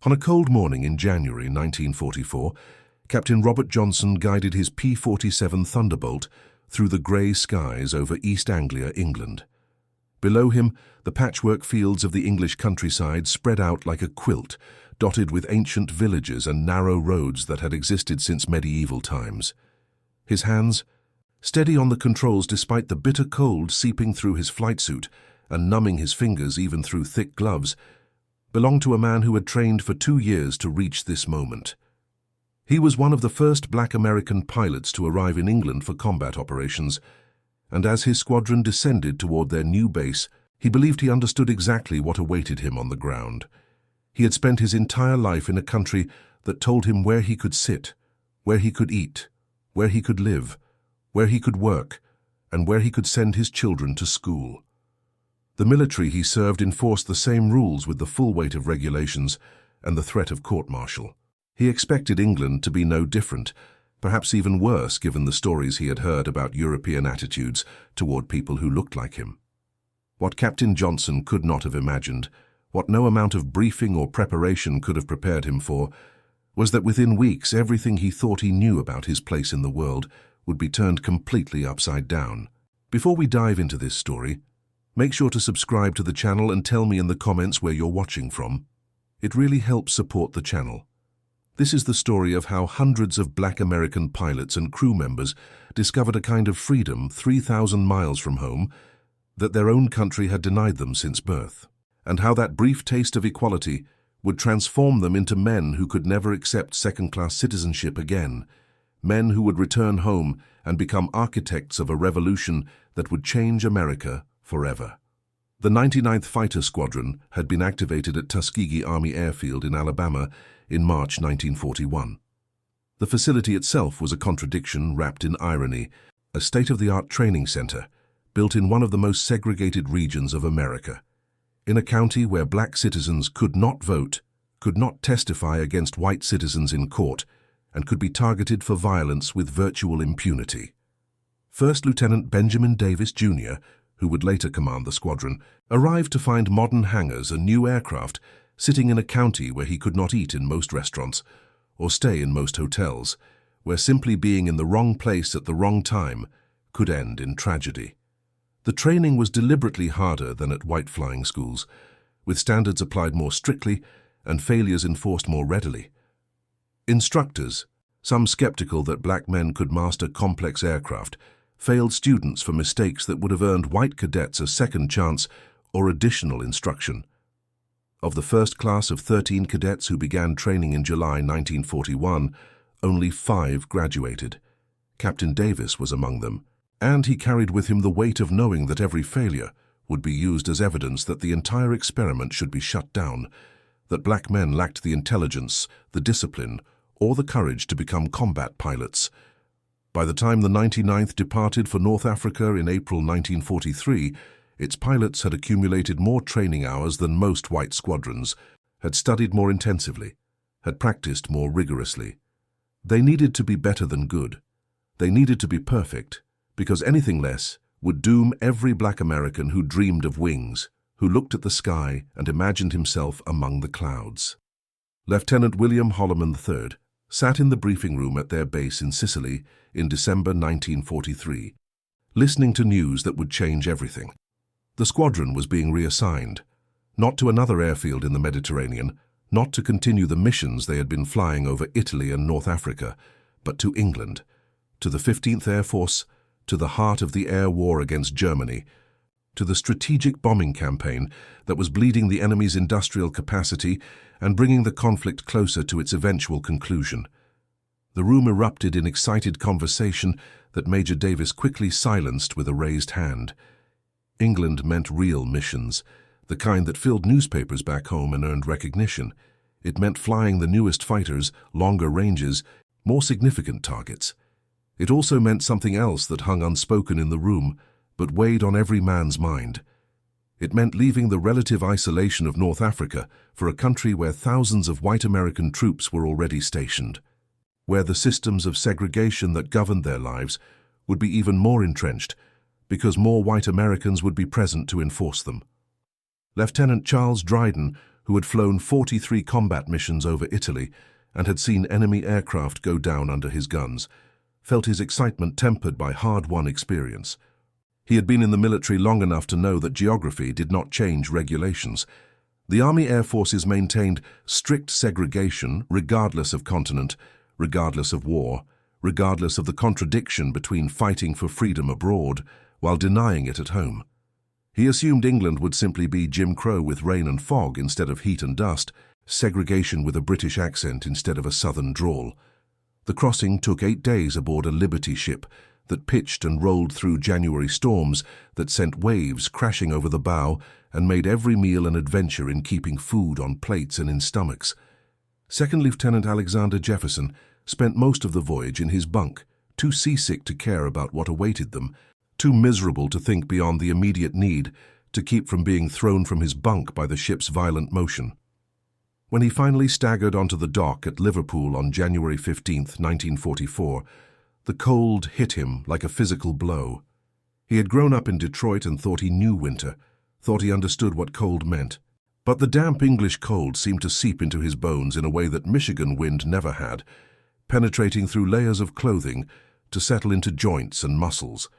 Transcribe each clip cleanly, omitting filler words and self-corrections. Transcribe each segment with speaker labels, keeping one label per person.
Speaker 1: On a cold morning in January 1944, Captain Robert Johnson guided his P-47 Thunderbolt through the grey skies over East Anglia, England. Below him, the patchwork fields of the English countryside spread out like a quilt, dotted with ancient villages and narrow roads that had existed since medieval times. His hands, steady on the controls despite the bitter cold seeping through his flight suit and numbing his fingers even through thick gloves, belonged to a man who had trained for 2 years to reach this moment. He was one of the first black American pilots to arrive in England for combat operations, and as his squadron descended toward their new base, he believed he understood exactly what awaited him on the ground. He had spent his entire life in a country that told him where he could sit, where he could eat, where he could live, where he could work, and where he could send his children to school. The military he served enforced the same rules with the full weight of regulations and the threat of court-martial. He expected England to be no different, perhaps even worse given the stories he had heard about European attitudes toward people who looked like him. What Captain Johnson could not have imagined, what no amount of briefing or preparation could have prepared him for, was that within weeks everything he thought he knew about his place in the world would be turned completely upside down. Before we dive into this story, make sure to subscribe to the channel and tell me in the comments where you're watching from. It really helps support the channel. This is the story of how hundreds of black American pilots and crew members discovered a kind of freedom 3,000 miles from home that their own country had denied them since birth, and how that brief taste of equality would transform them into men who could never accept second-class citizenship again, men who would return home and become architects of a revolution that would change America forever. The 99th Fighter Squadron had been activated at Tuskegee Army Airfield in Alabama in March 1941. The facility itself was a contradiction wrapped in irony, a state-of-the-art training center built in one of the most segregated regions of America, in a county where black citizens could not vote, could not testify against white citizens in court, and could be targeted for violence with virtual impunity. First Lieutenant Benjamin Davis, Jr., who would later command the squadron, arrived to find modern hangars and new aircraft sitting in a county where he could not eat in most restaurants or stay in most hotels, where simply being in the wrong place at the wrong time could end in tragedy. The training was deliberately harder than at white flying schools, with standards applied more strictly and failures enforced more readily. Instructors, some skeptical that black men could master complex aircraft, failed students for mistakes that would have earned white cadets a second chance or additional instruction. Of the first class of 13 cadets who began training in July 1941, only 5 graduated. Captain Davis was among them, and he carried with him the weight of knowing that every failure would be used as evidence that the entire experiment should be shut down, that black men lacked the intelligence, the discipline, or the courage to become combat pilots. By the time the 99th departed for North Africa in April 1943, its pilots had accumulated more training hours than most white squadrons, had studied more intensively, had practiced more rigorously. They needed to be better than good. They needed to be perfect, because anything less would doom every black American who dreamed of wings, who looked at the sky and imagined himself among the clouds. Lieutenant William Holloman III sat in the briefing room at their base in Sicily in December 1943, listening to news that would change everything. The squadron was being reassigned, not to another airfield in the Mediterranean, not to continue the missions they had been flying over Italy and North Africa, but to England, to the 15th Air Force, to the heart of the air war against Germany, to the strategic bombing campaign that was bleeding the enemy's industrial capacity and bringing the conflict closer to its eventual conclusion. The room erupted in excited conversation that Major Davis quickly silenced with a raised hand. England meant real missions, the kind that filled newspapers back home and earned recognition. It meant flying the newest fighters, longer ranges, more significant targets. It also meant something else that hung unspoken in the room, but weighed on every man's mind. It meant leaving the relative isolation of North Africa for a country where thousands of white American troops were already stationed, where the systems of segregation that governed their lives would be even more entrenched because more white Americans would be present to enforce them. Lieutenant Charles Dryden, who had flown 43 combat missions over Italy and had seen enemy aircraft go down under his guns, felt his excitement tempered by hard-won experience. He had been in the military long enough to know that geography did not change regulations. The Army Air Forces maintained strict segregation regardless of continent, regardless of war, regardless of the contradiction between fighting for freedom abroad while denying it at home. He assumed England would simply be Jim Crow with rain and fog instead of heat and dust, segregation with a British accent instead of a southern drawl. The crossing took 8 days aboard a Liberty ship that pitched and rolled through January storms that sent waves crashing over the bow and made every meal an adventure in keeping food on plates and in stomachs. Second Lieutenant Alexander Jefferson spent most of the voyage in his bunk, too seasick to care about what awaited them, too miserable to think beyond the immediate need to keep from being thrown from his bunk by the ship's violent motion. When he finally staggered onto the dock at Liverpool on January 15, 1944, the cold hit him like a physical blow. He had grown up in Detroit and thought he knew winter, thought he understood what cold meant. But the damp English cold seemed to seep into his bones in a way that Michigan wind never had, penetrating through layers of clothing to settle into joints and muscles.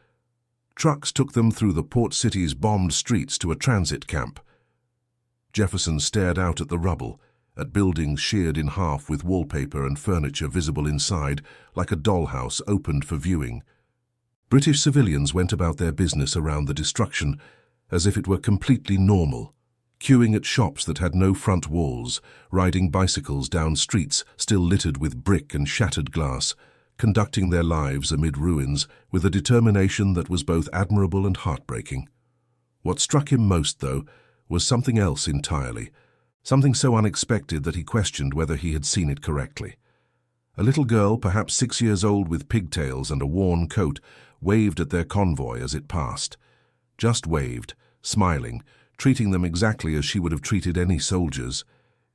Speaker 1: Trucks took them through the port city's bombed streets to a transit camp. Jefferson stared out at the rubble, at buildings sheared in half with wallpaper and furniture visible inside, like a dollhouse opened for viewing. British civilians went about their business around the destruction as if it were completely normal, queuing at shops that had no front walls, riding bicycles down streets still littered with brick and shattered glass, conducting their lives amid ruins with a determination that was both admirable and heartbreaking. What struck him most, though, was something else entirely, something so unexpected that he questioned whether he had seen it correctly. A little girl, perhaps 6 years old with pigtails and a worn coat, waved at their convoy as it passed. Just waved, smiling, treating them exactly as she would have treated any soldiers.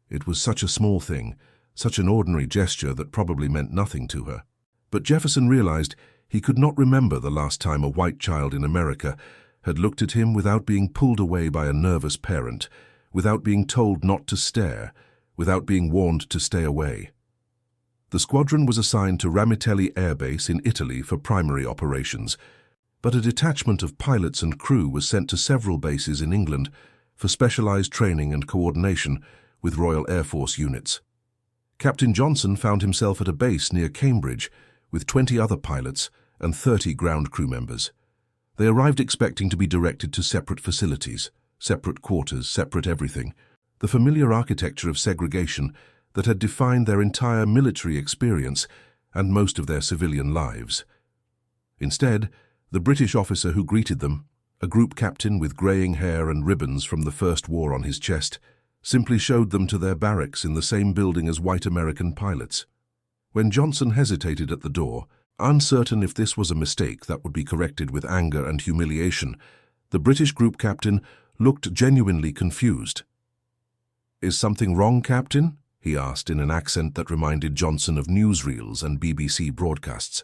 Speaker 1: It was such a small thing, such an ordinary gesture that probably meant nothing to her. But Jefferson realized he could not remember the last time a white child in America had looked at him without being pulled away by a nervous parent, without being told not to stare, without being warned to stay away. The squadron was assigned to Ramitelli Air Base in Italy for primary operations, but a detachment of pilots and crew was sent to several bases in England for specialized training and coordination with Royal Air Force units. Captain Johnson found himself at a base near Cambridge with 20 other pilots and 30 ground crew members. They arrived expecting to be directed to separate facilities, separate quarters, separate everything, the familiar architecture of segregation that had defined their entire military experience and most of their civilian lives. Instead, the British officer who greeted them, a group captain with greying hair and ribbons from the First War on his chest, simply showed them to their barracks in the same building as white American pilots. When Johnson hesitated at the door, uncertain if this was a mistake that would be corrected with anger and humiliation, the British group captain looked genuinely confused. "Is something wrong, Captain?" he asked in an accent that reminded Johnson of newsreels and BBC broadcasts.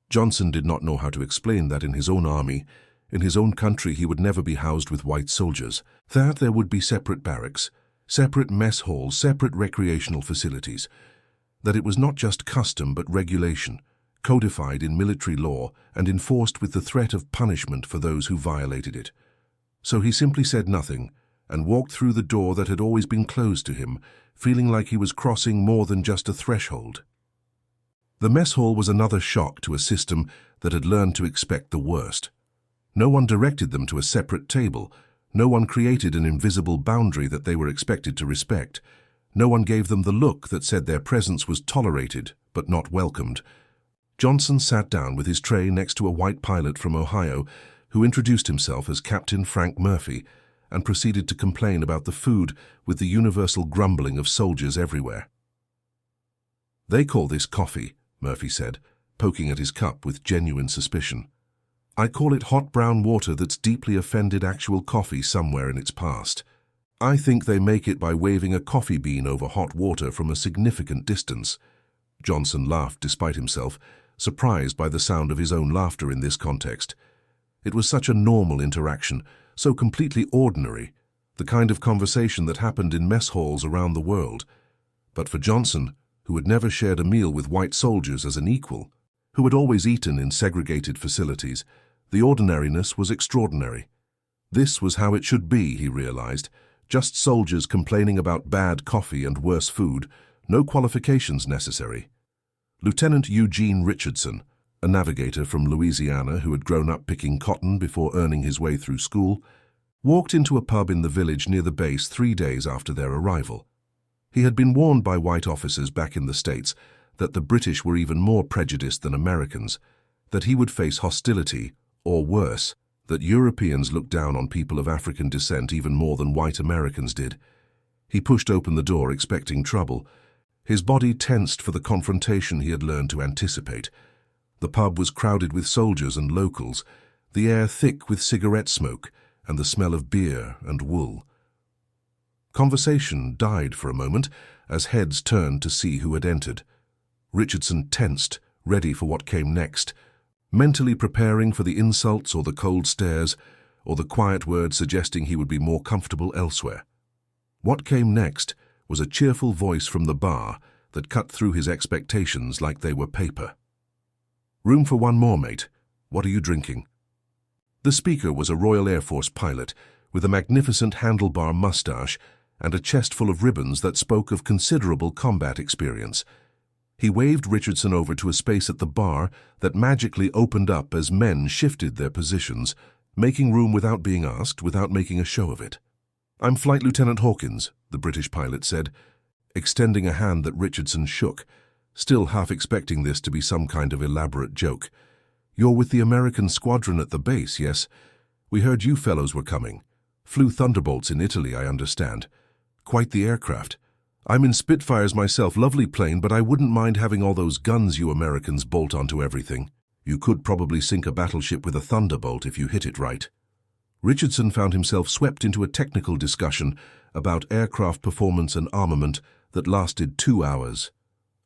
Speaker 1: Johnson did not know how to explain that in his own army, in his own country, he would never be housed with white soldiers, that there would be separate barracks, separate mess halls, separate recreational facilities, that it was not just custom but regulation, codified in military law and enforced with the threat of punishment for those who violated it. So he simply said nothing and walked through the door that had always been closed to him, feeling like he was crossing more than just a threshold. The mess hall was another shock to a system that had learned to expect the worst. No one directed them to a separate table. No one created an invisible boundary that they were expected to respect. No one gave them the look that said their presence was tolerated but not welcomed. Johnson sat down with his tray next to a white pilot from Ohio who introduced himself as Captain Frank Murphy and proceeded to complain about the food with the universal grumbling of soldiers everywhere. "They call this coffee," Murphy said, poking at his cup with genuine suspicion. "I call it hot brown water that's deeply offended actual coffee somewhere in its past. I think they make it by waving a coffee bean over hot water from a significant distance." Johnson laughed despite himself, surprised by the sound of his own laughter in this context. It was such a normal interaction, so completely ordinary, the kind of conversation that happened in mess halls around the world. But for Johnson, who had never shared a meal with white soldiers as an equal, who had always eaten in segregated facilities, the ordinariness was extraordinary. This was how it should be, he realized, just soldiers complaining about bad coffee and worse food, no qualifications necessary. Lieutenant Eugene Richardson, a navigator from Louisiana who had grown up picking cotton before earning his way through school, walked into a pub in the village near the base 3 days after their arrival. He had been warned by white officers back in the States that the British were even more prejudiced than Americans, that he would face hostility, or worse, that Europeans looked down on people of African descent even more than white Americans did. He pushed open the door expecting trouble. His body tensed for the confrontation he had learned to anticipate. The pub was crowded with soldiers and locals, the air thick with cigarette smoke and the smell of beer and wool. Conversation died for a moment as heads turned to see who had entered. Richardson tensed, ready for what came next, mentally preparing for the insults or the cold stares or the quiet words suggesting he would be more comfortable elsewhere. What came next was a cheerful voice from the bar that cut through his expectations like they were paper. "Room for one more, mate. What are you drinking?" The speaker was a Royal Air Force pilot with a magnificent handlebar mustache and a chest full of ribbons that spoke of considerable combat experience. He waved Richardson over to a space at the bar that magically opened up as men shifted their positions, making room without being asked, without making a show of it. "I'm Flight Lieutenant Hawkins," the British pilot said, extending a hand that Richardson shook, still half expecting this to be some kind of elaborate joke. "You're with the American squadron at the base, yes? We heard you fellows were coming. Flew Thunderbolts in Italy, I understand. Quite the aircraft. I'm in Spitfires myself, lovely plane, but I wouldn't mind having all those guns you Americans bolt onto everything. You could probably sink a battleship with a Thunderbolt if you hit it right." Richardson found himself swept into a technical discussion about aircraft performance and armament that lasted 2 hours.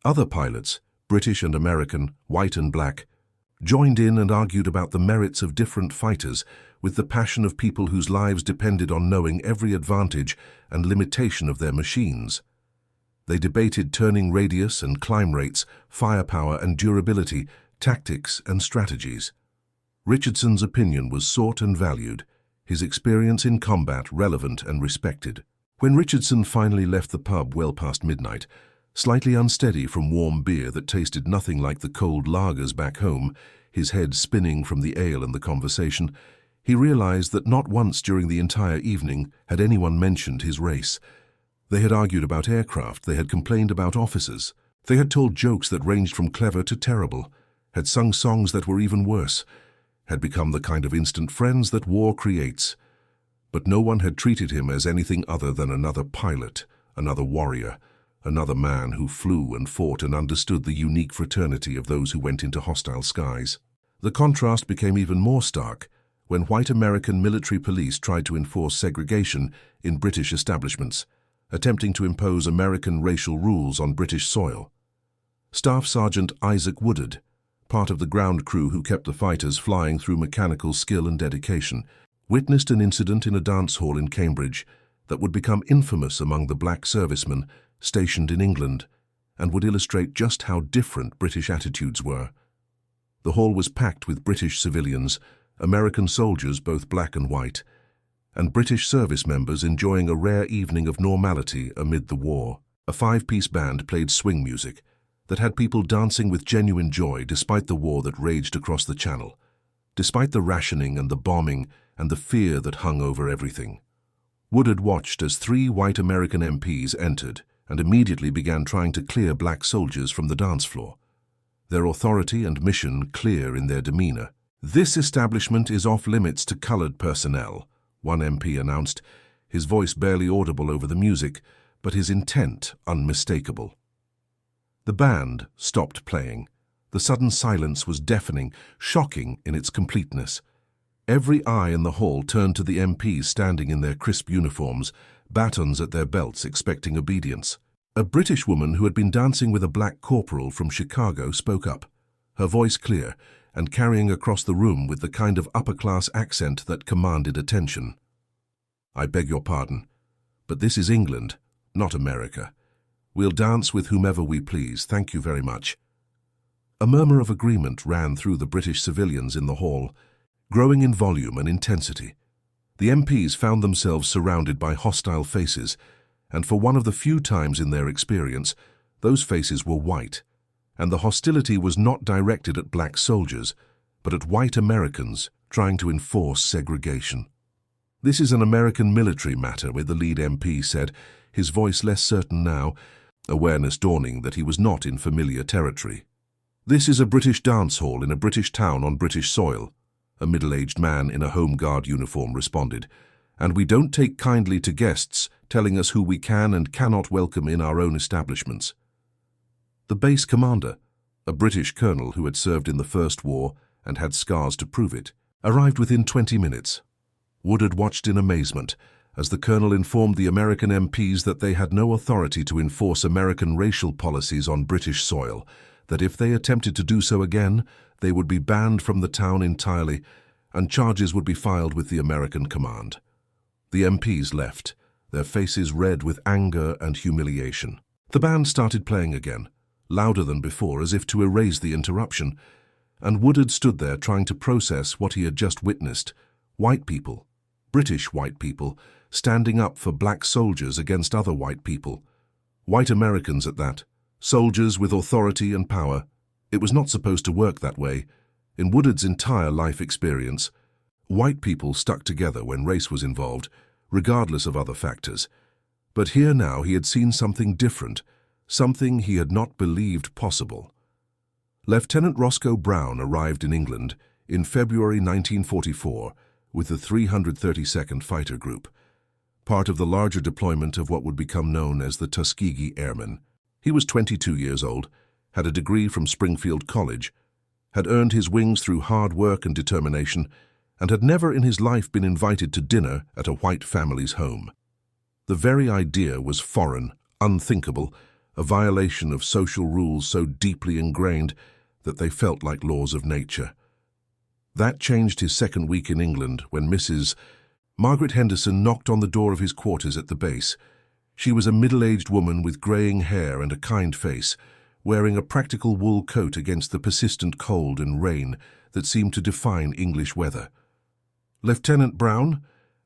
Speaker 1: Other pilots, British and American, white and black, joined in and argued about the merits of different fighters with the passion of people whose lives depended on knowing every advantage and limitation of their machines. They debated turning radius and climb rates, firepower and durability, tactics and strategies. Richardson's opinion was sought and valued, his experience in combat relevant and respected. When Richardson finally left the pub well past midnight, slightly unsteady from warm beer that tasted nothing like the cold lagers back home, his head spinning from the ale and the conversation, he realized that not once during the entire evening had anyone mentioned his race. They had argued about aircraft, they had complained about officers, they had told jokes that ranged from clever to terrible, had sung songs that were even worse, had become the kind of instant friends that war creates. But no one had treated him as anything other than another pilot, another warrior, another man who flew and fought and understood the unique fraternity of those who went into hostile skies. The contrast became even more stark when white American military police tried to enforce segregation in British establishments, attempting to impose American racial rules on British soil. Staff Sergeant Isaac Woodard, part of the ground crew who kept the fighters flying through mechanical skill and dedication, witnessed an incident in a dance hall in Cambridge that would become infamous among the black servicemen stationed in England and would illustrate just how different British attitudes were. The hall was packed with British civilians, American soldiers both black and white, and British service members enjoying a rare evening of normality amid the war. A 5-piece band played swing music that had people dancing with genuine joy despite the war that raged across the Channel, despite the rationing and the bombing and the fear that hung over everything. Woodard watched as 3 white American MPs entered and immediately began trying to clear black soldiers from the dance floor, their authority and mission clear in their demeanor. "This establishment is off limits to colored personnel," one MP announced, his voice barely audible over the music, but his intent unmistakable. The band stopped playing. The sudden silence was deafening, shocking in its completeness. Every eye in the hall turned to the MPs standing in their crisp uniforms, batons at their belts expecting obedience. A British woman who had been dancing with a black corporal from Chicago spoke up, her voice clear and carrying across the room with the kind of upper-class accent that commanded attention. "I beg your pardon, but this is England, not America. We'll dance with whomever we please, thank you very much." A murmur of agreement ran through the British civilians in the hall, growing in volume and intensity. The MPs found themselves surrounded by hostile faces, and for one of the few times in their experience, those faces were white, and the hostility was not directed at black soldiers, but at white Americans trying to enforce segregation. "This is an American military matter," the lead MP said, his voice less certain now, awareness dawning that he was not in familiar territory. "This is a British dance hall in a British town on British soil," a middle-aged man in a Home Guard uniform responded, "and we don't take kindly to guests telling us who we can and cannot welcome in our own establishments." The base commander, a British colonel who had served in the First War and had scars to prove it, arrived within 20 minutes. Woodard watched in amazement as the colonel informed the American MPs that they had no authority to enforce American racial policies on British soil, that if they attempted to do so again, they would be banned from the town entirely, and charges would be filed with the American command. The MPs left, their faces red with anger and humiliation. The band started playing again, louder than before, as if to erase the interruption, and Woodard stood there trying to process what he had just witnessed. White people, British white people, standing up for black soldiers against other white people. White Americans at that. Soldiers with authority and power. It was not supposed to work that way. In Woodard's entire life experience, white people stuck together when race was involved, regardless of other factors. But here now he had seen something different, something he had not believed possible. Lieutenant Roscoe Brown arrived in England in February 1944 with the 332nd Fighter Group, part of the larger deployment of what would become known as the Tuskegee Airmen. He was 22 years old, had a degree from Springfield College, had earned his wings through hard work and determination, and had never in his life been invited to dinner at a white family's home. The very idea was foreign, unthinkable, a violation of social rules so deeply ingrained that they felt like laws of nature. That changed his second week in England when Mrs. Margaret Henderson knocked on the door of his quarters at the base. She was a middle-aged woman with greying hair and a kind face, wearing a practical wool coat against the persistent cold and rain that seemed to define English weather. "Lieutenant Brown,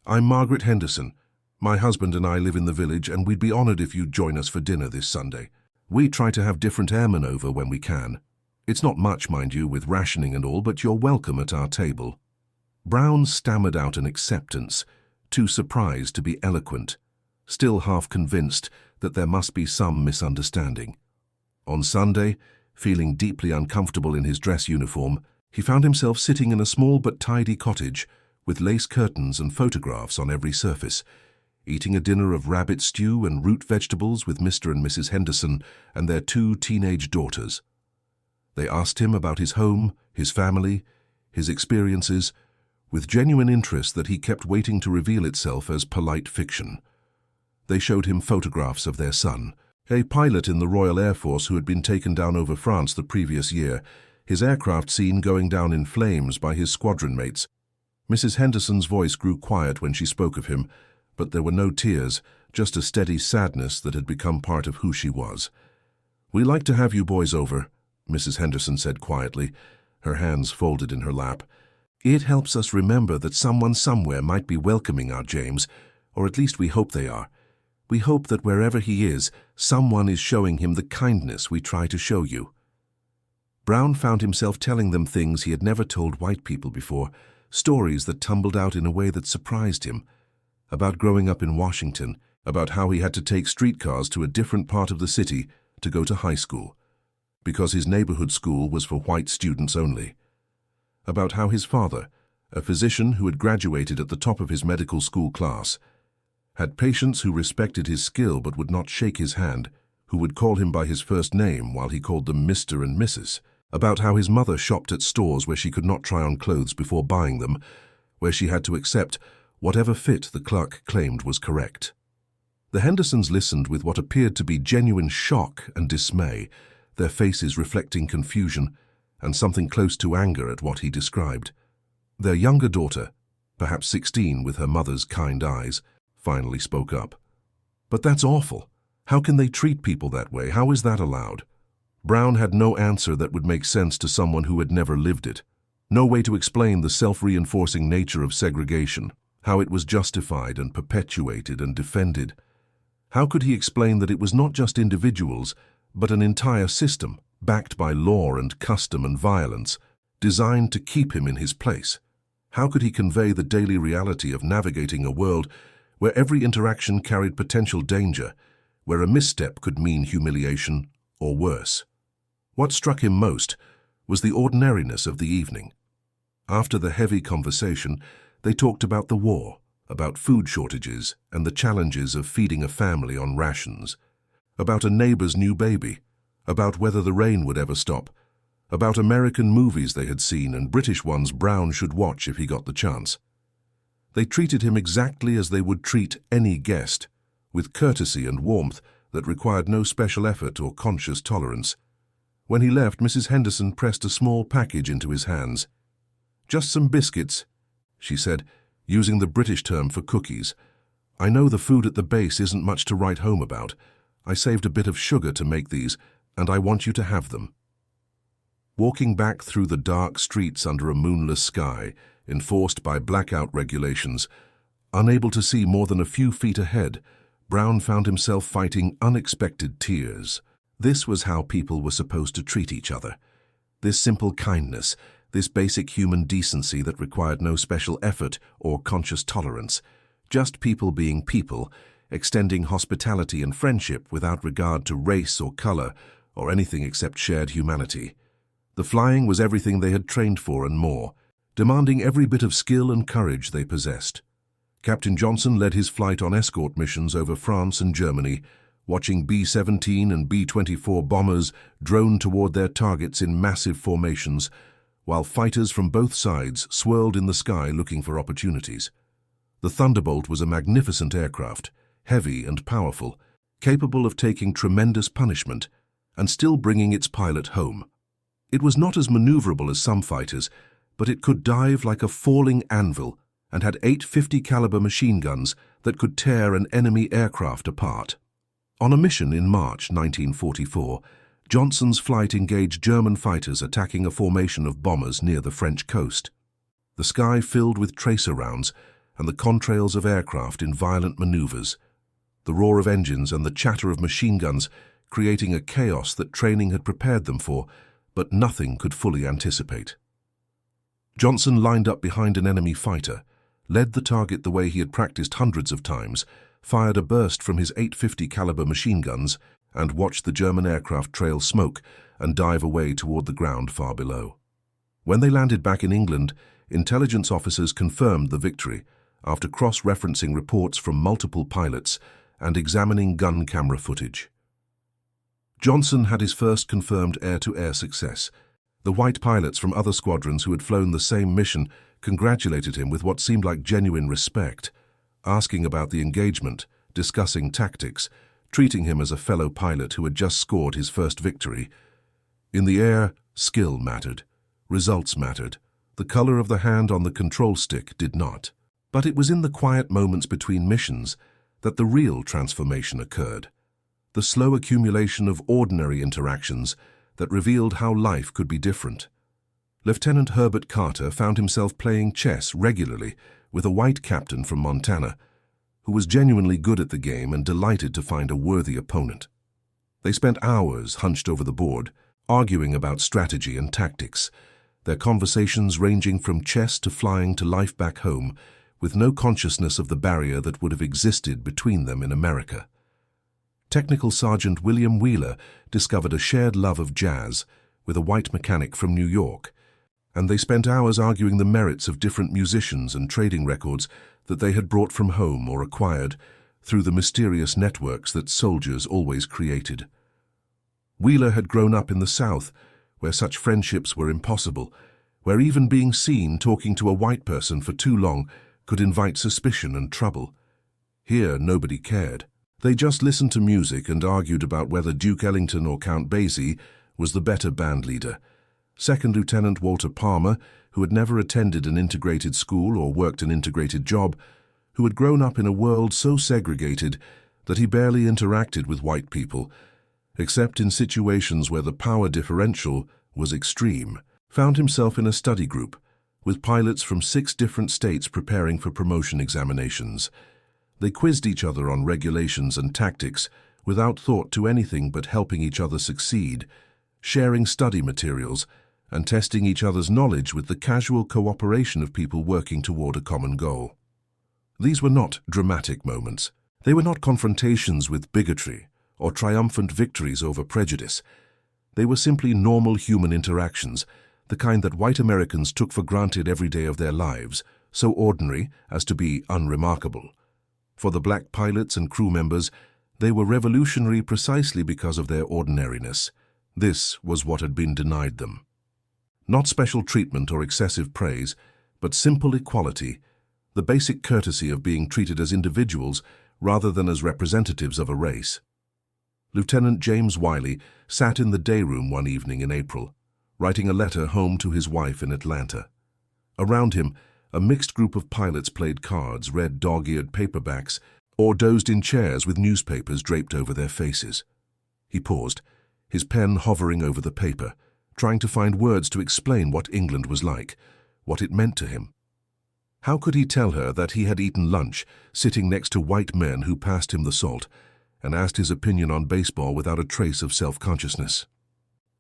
Speaker 1: I'm Margaret Henderson. My husband and I live in the village, and we'd be honored if you'd join us for dinner this Sunday. We try to have different airmen over when we can. It's not much, mind you, with rationing and all, but you're welcome at our table." Brown stammered out an acceptance, too surprised to be eloquent, still half convinced that there must be some misunderstanding. On Sunday, feeling deeply uncomfortable in his dress uniform, he found himself sitting in a small but tidy cottage with lace curtains and photographs on every surface, eating a dinner of rabbit stew and root vegetables with Mr. and Mrs. Henderson and their 2 teenage daughters. They asked him about his home, his family, his experiences, with genuine interest that he kept waiting to reveal itself as polite fiction. They showed him photographs of their son, a pilot in the Royal Air Force who had been taken down over France the previous year, his aircraft seen going down in flames by his squadron mates. Mrs. Henderson's voice grew quiet when she spoke of him, but there were no tears, just a steady sadness that had become part of who she was. "We like to have you boys over," Mrs. Henderson said quietly, her hands folded in her lap. "It helps us remember that someone somewhere might be welcoming our James, or at least we hope they are. We hope that wherever he is, someone is showing him the kindness we try to show you." Brown found himself telling them things he had never told white people before, stories that tumbled out in a way that surprised him, about growing up in Washington, about how he had to take streetcars to a different part of the city to go to high school, because his neighborhood school was for white students only, about how his father, a physician who had graduated at the top of his medical school class, had patients who respected his skill but would not shake his hand, who would call him by his first name while he called them Mr. and Mrs., about how his mother shopped at stores where she could not try on clothes before buying them, where she had to accept whatever fit the clerk claimed was correct. The Hendersons listened with what appeared to be genuine shock and dismay, their faces reflecting confusion and something close to anger at what he described. Their younger daughter, perhaps 16 with her mother's kind eyes, finally spoke up. "But that's awful. How can they treat people that way? How is that allowed?" Brown had no answer that would make sense to someone who had never lived it. No way to explain the self-reinforcing nature of segregation, how it was justified and perpetuated and defended. How could he explain that it was not just individuals, but an entire system, backed by law and custom and violence, designed to keep him in his place? How could he convey the daily reality of navigating a world where every interaction carried potential danger, where a misstep could mean humiliation or worse? What struck him most was the ordinariness of the evening. After the heavy conversation, they talked about the war, about food shortages and the challenges of feeding a family on rations, about a neighbor's new baby, about whether the rain would ever stop, about American movies they had seen and British ones Brown should watch if he got the chance. They treated him exactly as they would treat any guest, with courtesy and warmth that required no special effort or conscious tolerance. When he left, Mrs. Henderson pressed a small package into his hands. "Just some biscuits," she said, using the British term for cookies. "I know the food at the base isn't much to write home about. I saved a bit of sugar to make these, and I want you to have them." Walking back through the dark streets under a moonless sky, enforced by blackout regulations, unable to see more than a few feet ahead, Brown found himself fighting unexpected tears. This was how people were supposed to treat each other. This simple kindness, this basic human decency that required no special effort or conscious tolerance, just people being people, extending hospitality and friendship without regard to race or color or anything except shared humanity. The flying was everything they had trained for and more, demanding every bit of skill and courage they possessed. Captain Johnson led his flight on escort missions over France and Germany, watching B-17 and B-24 bombers drone toward their targets in massive formations, while fighters from both sides swirled in the sky looking for opportunities. The Thunderbolt was a magnificent aircraft, heavy and powerful, capable of taking tremendous punishment and still bringing its pilot home. It was not as maneuverable as some fighters, but it could dive like a falling anvil and had 8 50 caliber machine guns that could tear an enemy aircraft apart. On a mission in March 1944, Johnson's flight engaged German fighters attacking a formation of bombers near the French coast. The sky filled with tracer rounds and the contrails of aircraft in violent maneuvers, the roar of engines and the chatter of machine guns creating a chaos that training had prepared them for, but nothing could fully anticipate. Johnson lined up behind an enemy fighter, led the target the way he had practiced hundreds of times, fired a burst from his 850 caliber machine guns, and watched the German aircraft trail smoke and dive away toward the ground far below. When they landed back in England, intelligence officers confirmed the victory after cross-referencing reports from multiple pilots and examining gun camera footage. Johnson had his first confirmed air-to-air success. The white pilots from other squadrons who had flown the same mission congratulated him with what seemed like genuine respect, asking about the engagement, discussing tactics, treating him as a fellow pilot who had just scored his first victory. In the air, skill mattered, results mattered. The color of the hand on the control stick did not. But it was in the quiet moments between missions that the real transformation occurred. The slow accumulation of ordinary interactions that revealed how life could be different. Lieutenant Herbert Carter found himself playing chess regularly with a white captain from Montana, who was genuinely good at the game and delighted to find a worthy opponent. They spent hours hunched over the board, arguing about strategy and tactics, their conversations ranging from chess to flying to life back home, with no consciousness of the barrier that would have existed between them in America. Technical Sergeant William Wheeler discovered a shared love of jazz with a white mechanic from New York, and they spent hours arguing the merits of different musicians and trading records that they had brought from home or acquired through the mysterious networks that soldiers always created. Wheeler had grown up in the South, where such friendships were impossible, where even being seen talking to a white person for too long could invite suspicion and trouble. Here, nobody cared. They just listened to music and argued about whether Duke Ellington or Count Basie was the better band leader. Second Lieutenant Walter Palmer, who had never attended an integrated school or worked an integrated job, who had grown up in a world so segregated that he barely interacted with white people, except in situations where the power differential was extreme, found himself in a study group with pilots from 6 different states preparing for promotion examinations. They quizzed each other on regulations and tactics without thought to anything but helping each other succeed, sharing study materials, and testing each other's knowledge with the casual cooperation of people working toward a common goal. These were not dramatic moments. They were not confrontations with bigotry or triumphant victories over prejudice. They were simply normal human interactions, the kind that white Americans took for granted every day of their lives, so ordinary as to be unremarkable. For the black pilots and crew members, they were revolutionary precisely because of their ordinariness. This was what had been denied them. Not special treatment or excessive praise, but simple equality, the basic courtesy of being treated as individuals rather than as representatives of a race. Lieutenant James Wiley sat in the day room one evening in April, writing a letter home to his wife in Atlanta. Around him, a mixed group of pilots played cards, read dog-eared paperbacks, or dozed in chairs with newspapers draped over their faces. He paused, his pen hovering over the paper, trying to find words to explain what England was like, what it meant to him. How could he tell her that he had eaten lunch sitting next to white men who passed him the salt and asked his opinion on baseball without a trace of self-consciousness?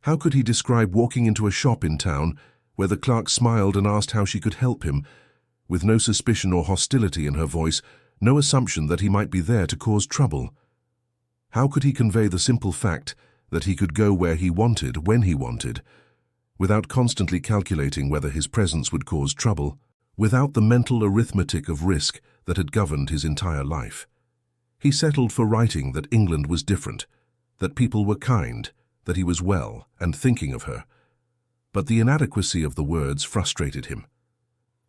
Speaker 1: How could he describe walking into a shop in town where the clerk smiled and asked how she could help him, with no suspicion or hostility in her voice, no assumption that he might be there to cause trouble? How could he convey the simple fact that he could go where he wanted, when he wanted, without constantly calculating whether his presence would cause trouble, without the mental arithmetic of risk that had governed his entire life? He settled for writing that England was different, that people were kind, that he was well and thinking of her. But the inadequacy of the words frustrated him.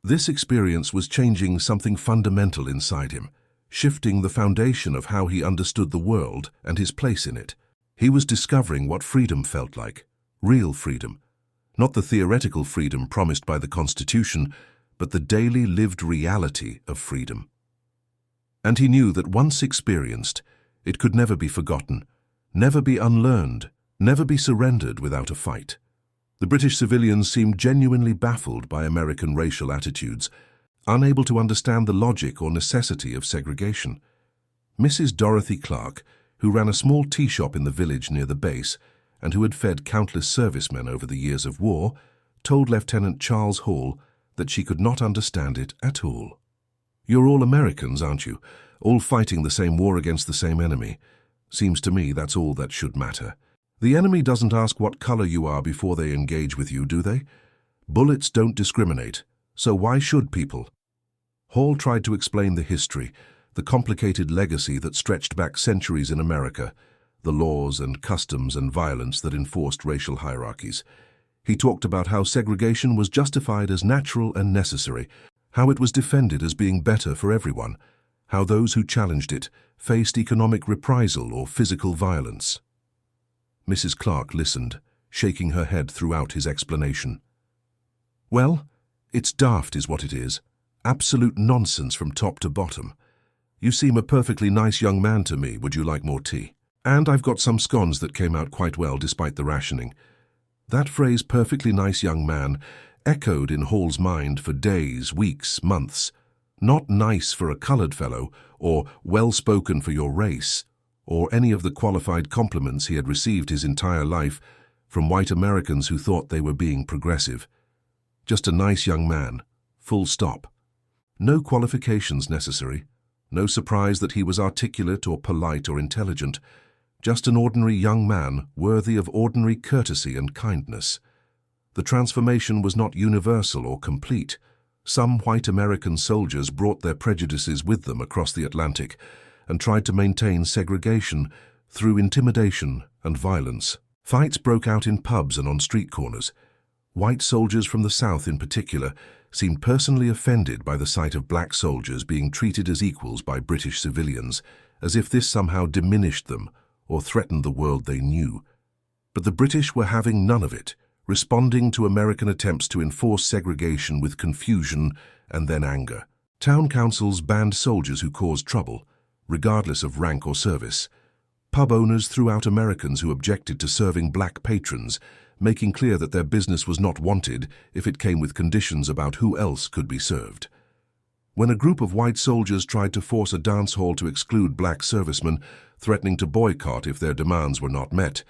Speaker 1: This experience was changing something fundamental inside him, shifting the foundation of how he understood the world and his place in it. He was discovering what freedom felt like, real freedom, not the theoretical freedom promised by the Constitution, but the daily lived reality of freedom. And he knew that once experienced, it could never be forgotten, never be unlearned, never be surrendered without a fight. The British civilians seemed genuinely baffled by American racial attitudes, unable to understand the logic or necessity of segregation. Mrs. Dorothy Clark, who ran a small tea shop in the village near the base and who had fed countless servicemen over the years of war, told Lieutenant Charles Hall that she could not understand it at all. "You're all Americans, aren't you? All fighting the same war against the same enemy. Seems to me that's all that should matter. The enemy doesn't ask what color you are before they engage with you, do they? Bullets don't discriminate, so why should people?" Hall tried to explain the history, the complicated legacy that stretched back centuries in America, the laws and customs and violence that enforced racial hierarchies. He talked about how segregation was justified as natural and necessary, how it was defended as being better for everyone, how those who challenged it faced economic reprisal or physical violence. Mrs. Clark listened, shaking her head throughout his explanation. "Well, it's daft is what it is. Absolute nonsense from top to bottom. You seem a perfectly nice young man to me. Would you like more tea? And I've got some scones that came out quite well despite the rationing." That phrase, perfectly nice young man, echoed in Hall's mind for days, weeks, months. Not nice for a colored fellow, or well-spoken for your race, or any of the qualified compliments he had received his entire life from white Americans who thought they were being progressive. Just a nice young man, full stop. No qualifications necessary, no surprise that he was articulate or polite or intelligent, just an ordinary young man worthy of ordinary courtesy and kindness. The transformation was not universal or complete. Some white American soldiers brought their prejudices with them across the Atlantic and tried to maintain segregation through intimidation and violence. Fights broke out in pubs and on street corners. White soldiers from the South in particular seemed personally offended by the sight of black soldiers being treated as equals by British civilians, as if this somehow diminished them or threatened the world they knew. But the British were having none of it, responding to American attempts to enforce segregation with confusion and then anger. Town councils banned soldiers who caused trouble, regardless of rank or service. Pub owners threw out Americans who objected to serving black patrons, making clear that their business was not wanted if it came with conditions about who else could be served. When a group of white soldiers tried to force a dance hall to exclude black servicemen, threatening to boycott if their demands were not met,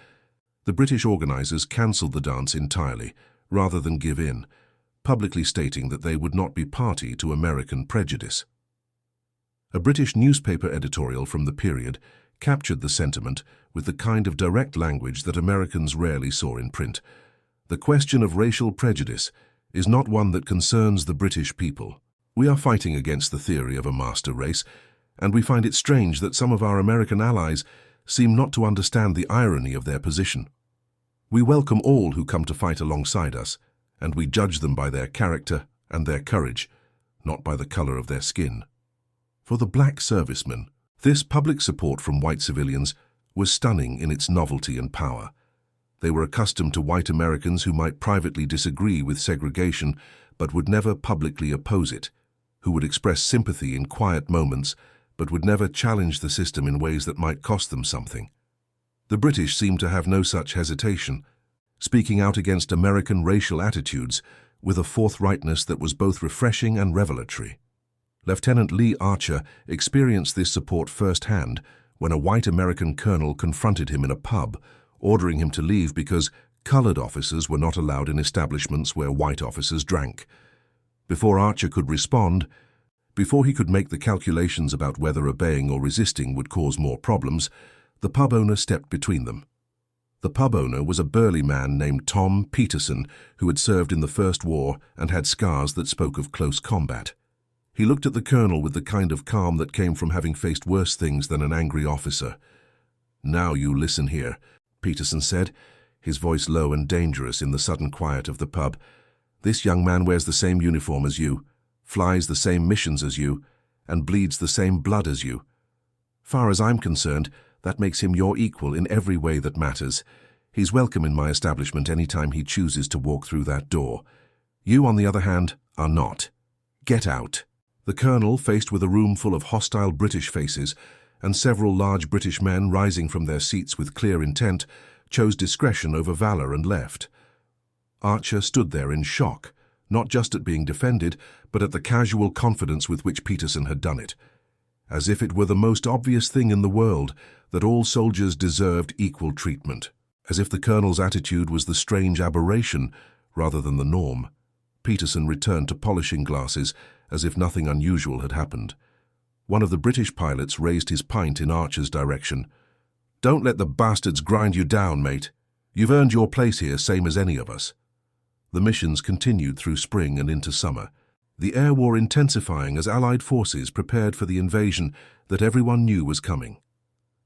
Speaker 1: the British organizers cancelled the dance entirely, rather than give in, publicly stating that they would not be party to American prejudice. A British newspaper editorial from the period captured the sentiment with the kind of direct language that Americans rarely saw in print. The question of racial prejudice is not one that concerns the British people. We are fighting against the theory of a master race, and we find it strange that some of our American allies seem not to understand the irony of their position. We welcome all who come to fight alongside us, and we judge them by their character and their courage, not by the color of their skin. For the black servicemen, this public support from white civilians was stunning in its novelty and power. They were accustomed to white Americans who might privately disagree with segregation but would never publicly oppose it, who would express sympathy in quiet moments but would never challenge the system in ways that might cost them something. The British seemed to have no such hesitation, speaking out against American racial attitudes with a forthrightness that was both refreshing and revelatory. Lieutenant Lee Archer experienced this support firsthand when a white American colonel confronted him in a pub, ordering him to leave because colored officers were not allowed in establishments where white officers drank. Before Archer could respond, before he could make the calculations about whether obeying or resisting would cause more problems, the pub owner stepped between them. The pub owner was a burly man named Tom Peterson, who had served in the First War and had scars that spoke of close combat. He looked at the colonel with the kind of calm that came from having faced worse things than an angry officer. "Now you listen here," Peterson said, his voice low and dangerous in the sudden quiet of the pub. "This young man wears the same uniform as you, flies the same missions as you, and bleeds the same blood as you. Far as I'm concerned, that makes him your equal in every way that matters. He's welcome in my establishment any time he chooses to walk through that door. You, on the other hand, are not. Get out." The colonel, faced with a room full of hostile British faces and several large British men rising from their seats with clear intent, chose discretion over valor and left. Archer stood there in shock, not just at being defended, but at the casual confidence with which Peterson had done it, as if it were the most obvious thing in the world that all soldiers deserved equal treatment, as if the colonel's attitude was the strange aberration rather than the norm. Peterson returned to polishing glasses as if nothing unusual had happened. One of the British pilots raised his pint in Archer's direction. "Don't let the bastards grind you down, mate. You've earned your place here, same as any of us." The missions continued through spring and into summer, the air war intensifying as Allied forces prepared for the invasion that everyone knew was coming.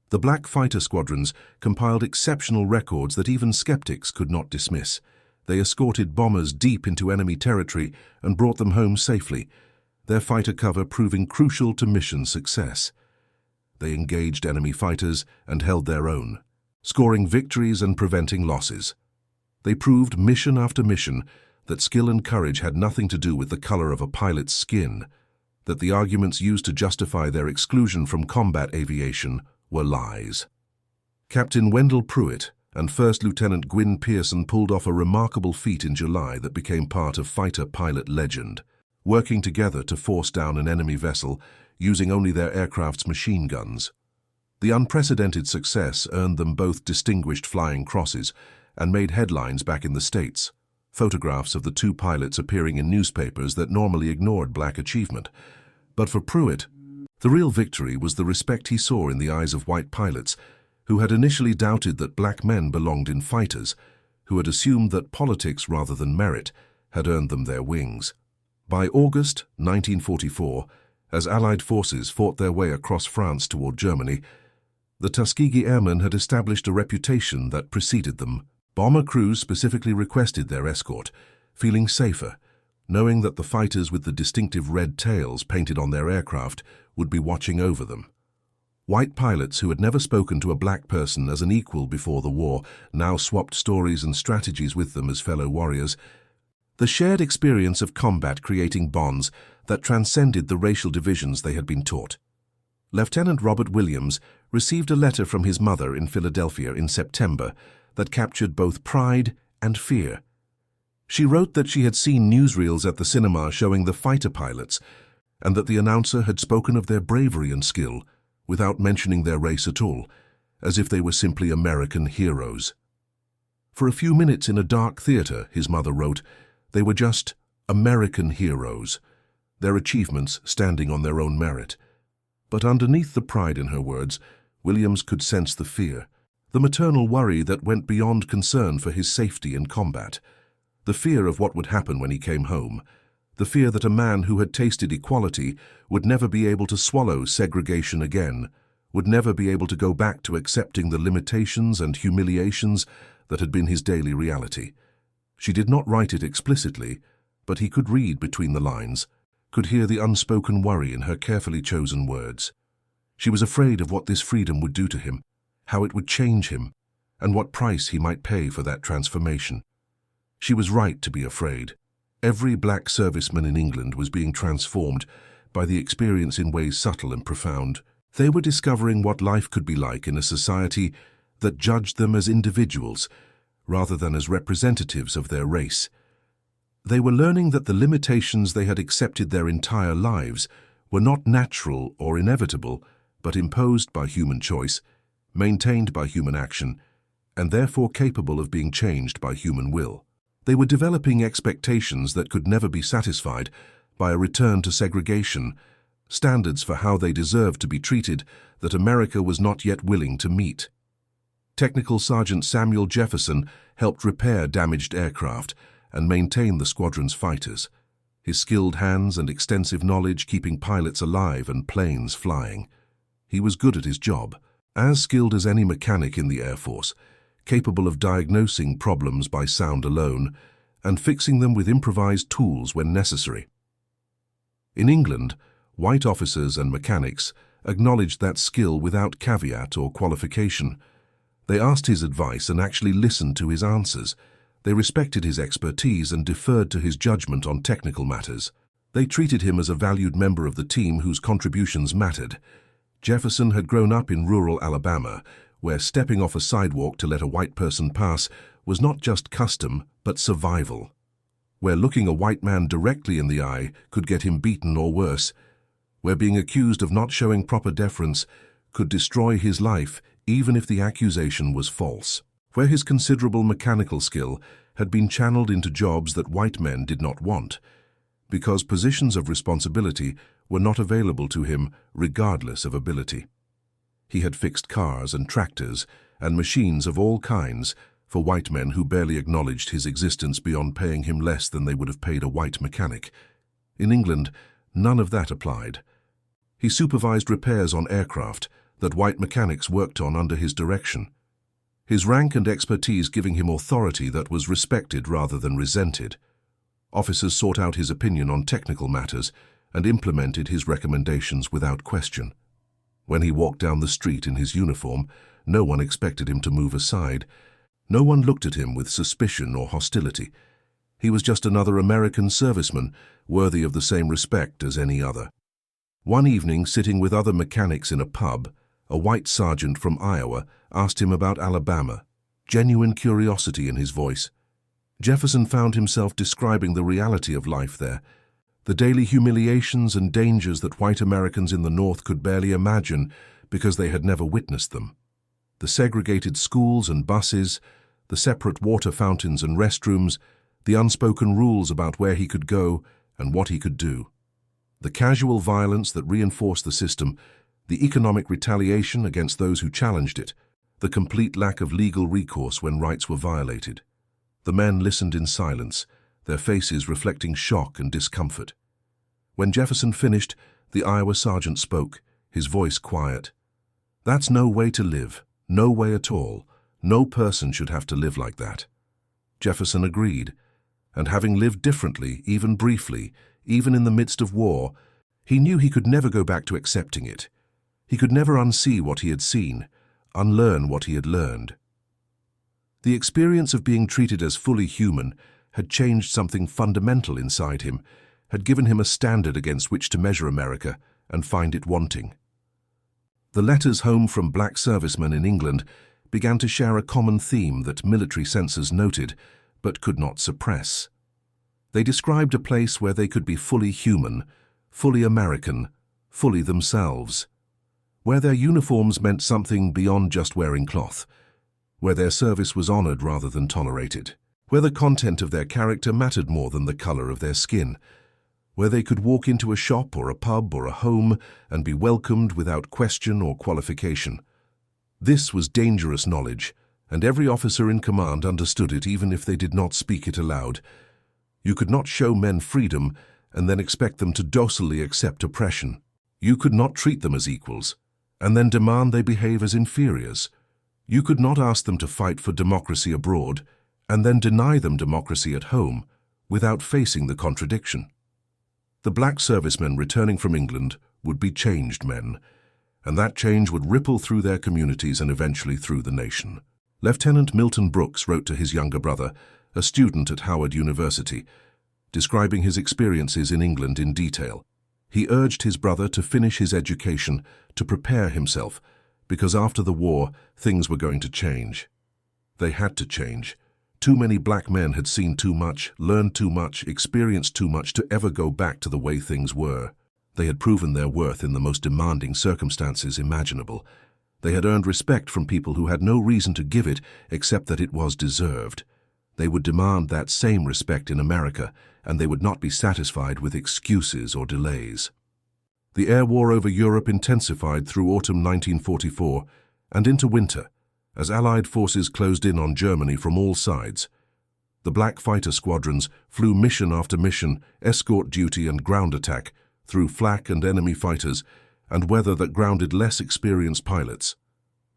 Speaker 1: The black fighter squadrons compiled exceptional records that even skeptics could not dismiss. They escorted bombers deep into enemy territory and brought them home safely, their fighter cover proving crucial to mission success. They engaged enemy fighters and held their own, scoring victories and preventing losses. They proved mission after mission that skill and courage had nothing to do with the color of a pilot's skin, that the arguments used to justify their exclusion from combat aviation were lies. Captain Wendell Pruitt and First Lieutenant Gwyn Pearson pulled off a remarkable feat in July that became part of fighter pilot legend, working together to force down an enemy vessel using only their aircraft's machine guns. The unprecedented success earned them both distinguished flying crosses and made headlines back in the States, photographs of the two pilots appearing in newspapers that normally ignored black achievement. But for Pruitt, the real victory was the respect he saw in the eyes of white pilots who had initially doubted that black men belonged in fighters, who had assumed that politics rather than merit had earned them their wings. By August 1944, as Allied forces fought their way across France toward Germany, the Tuskegee Airmen had established a reputation that preceded them. Bomber crews specifically requested their escort, feeling safer, knowing that the fighters with the distinctive red tails painted on their aircraft would be watching over them. White pilots who had never spoken to a black person as an equal before the war now swapped stories and strategies with them as fellow warriors. The shared experience of combat creating bonds that transcended the racial divisions they had been taught. Lieutenant Robert Williams received a letter from his mother in Philadelphia in September that captured both pride and fear. She wrote that she had seen newsreels at the cinema showing the fighter pilots, and that the announcer had spoken of their bravery and skill without mentioning their race at all, as if they were simply American heroes. For a few minutes in a dark theater, his mother wrote, they were just American heroes, their achievements standing on their own merit. But underneath the pride in her words, Williams could sense the fear, the maternal worry that went beyond concern for his safety in combat, the fear of what would happen when he came home, the fear that a man who had tasted equality would never be able to swallow segregation again, would never be able to go back to accepting the limitations and humiliations that had been his daily reality. She did not write it explicitly, but he could read between the lines, could hear the unspoken worry in her carefully chosen words. She was afraid of what this freedom would do to him, how it would change him, and what price he might pay for that transformation. She was right to be afraid. Every black serviceman in England was being transformed by the experience in ways subtle and profound. They were discovering what life could be like in a society that judged them as individuals rather than as representatives of their race. They were learning that the limitations they had accepted their entire lives were not natural or inevitable, but imposed by human choice, maintained by human action, and therefore capable of being changed by human will. They were developing expectations that could never be satisfied by a return to segregation, standards for how they deserved to be treated that America was not yet willing to meet. Technical Sergeant Samuel Jefferson helped repair damaged aircraft and maintain the squadron's fighters, his skilled hands and extensive knowledge keeping pilots alive and planes flying. He was good at his job, as skilled as any mechanic in the Air Force, capable of diagnosing problems by sound alone and fixing them with improvised tools when necessary. In England, white officers and mechanics acknowledged that skill without caveat or qualification. They asked his advice and actually listened to his answers. They respected his expertise and deferred to his judgment on technical matters. They treated him as a valued member of the team whose contributions mattered. Jefferson had grown up in rural Alabama, where stepping off a sidewalk to let a white person pass was not just custom, but survival. Where looking a white man directly in the eye could get him beaten or worse. Where being accused of not showing proper deference could destroy his life even if the accusation was false. Where his considerable mechanical skill had been channeled into jobs that white men did not want, because positions of responsibility were not available to him regardless of ability. He had fixed cars and tractors and machines of all kinds for white men who barely acknowledged his existence beyond paying him less than they would have paid a white mechanic. In England, none of that applied. He supervised repairs on aircraft that white mechanics worked on under his direction, his rank and expertise giving him authority that was respected rather than resented. Officers sought out his opinion on technical matters and implemented his recommendations without question. When he walked down the street in his uniform, no one expected him to move aside. No one looked at him with suspicion or hostility. He was just another American serviceman, worthy of the same respect as any other. One evening, sitting with other mechanics in a pub, a white sergeant from Iowa asked him about Alabama, genuine curiosity in his voice. Jefferson found himself describing the reality of life there, the daily humiliations and dangers that white Americans in the North could barely imagine because they had never witnessed them. The segregated schools and buses, the separate water fountains and restrooms, the unspoken rules about where he could go and what he could do. The casual violence that reinforced the system, the economic retaliation against those who challenged it, the complete lack of legal recourse when rights were violated. The men listened in silence, their faces reflecting shock and discomfort. When Jefferson finished, the Iowa sergeant spoke, his voice quiet. "That's no way to live, no way at all. No person should have to live like that." Jefferson agreed, and having lived differently, even briefly, even in the midst of war, he knew he could never go back to accepting it. He could never unsee what he had seen, unlearn what he had learned. The experience of being treated as fully human had changed something fundamental inside him, had given him a standard against which to measure America and find it wanting. The letters home from black servicemen in England began to share a common theme that military censors noted but could not suppress. They described a place where they could be fully human, fully American, fully themselves, where their uniforms meant something beyond just wearing cloth, where their service was honored rather than tolerated, where the content of their character mattered more than the color of their skin, where they could walk into a shop or a pub or a home and be welcomed without question or qualification. This was dangerous knowledge, and every officer in command understood it even if they did not speak it aloud. You could not show men freedom and then expect them to docilely accept oppression. You could not treat them as equals and then demand they behave as inferiors. You could not ask them to fight for democracy abroad and then deny them democracy at home without facing the contradiction. The black servicemen returning from England would be changed men, and that change would ripple through their communities and eventually through the nation. Lieutenant Milton Brooks wrote to his younger brother, a student at Howard University, describing his experiences in England in detail. He urged his brother to finish his education, to prepare himself, because after the war, things were going to change. They had to change. Too many black men had seen too much, learned too much, experienced too much to ever go back to the way things were. They had proven their worth in the most demanding circumstances imaginable. They had earned respect from people who had no reason to give it except that it was deserved. They would demand that same respect in America, and they would not be satisfied with excuses or delays. The air war over Europe intensified through autumn 1944 and into winter, as Allied forces closed in on Germany from all sides. The black fighter squadrons flew mission after mission, escort duty and ground attack, through flak and enemy fighters, and weather that grounded less experienced pilots.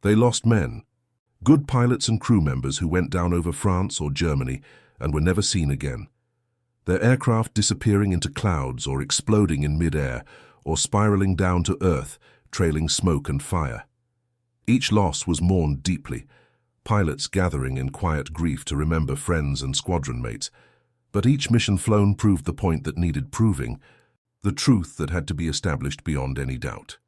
Speaker 1: They lost men, good pilots and crew members who went down over France or Germany and were never seen again. Their aircraft disappearing into clouds or exploding in mid-air or spiraling down to earth, trailing smoke and fire. Each loss was mourned deeply, pilots gathering in quiet grief to remember friends and squadron mates. But each mission flown proved the point that needed proving, the truth that had to be established beyond any doubt.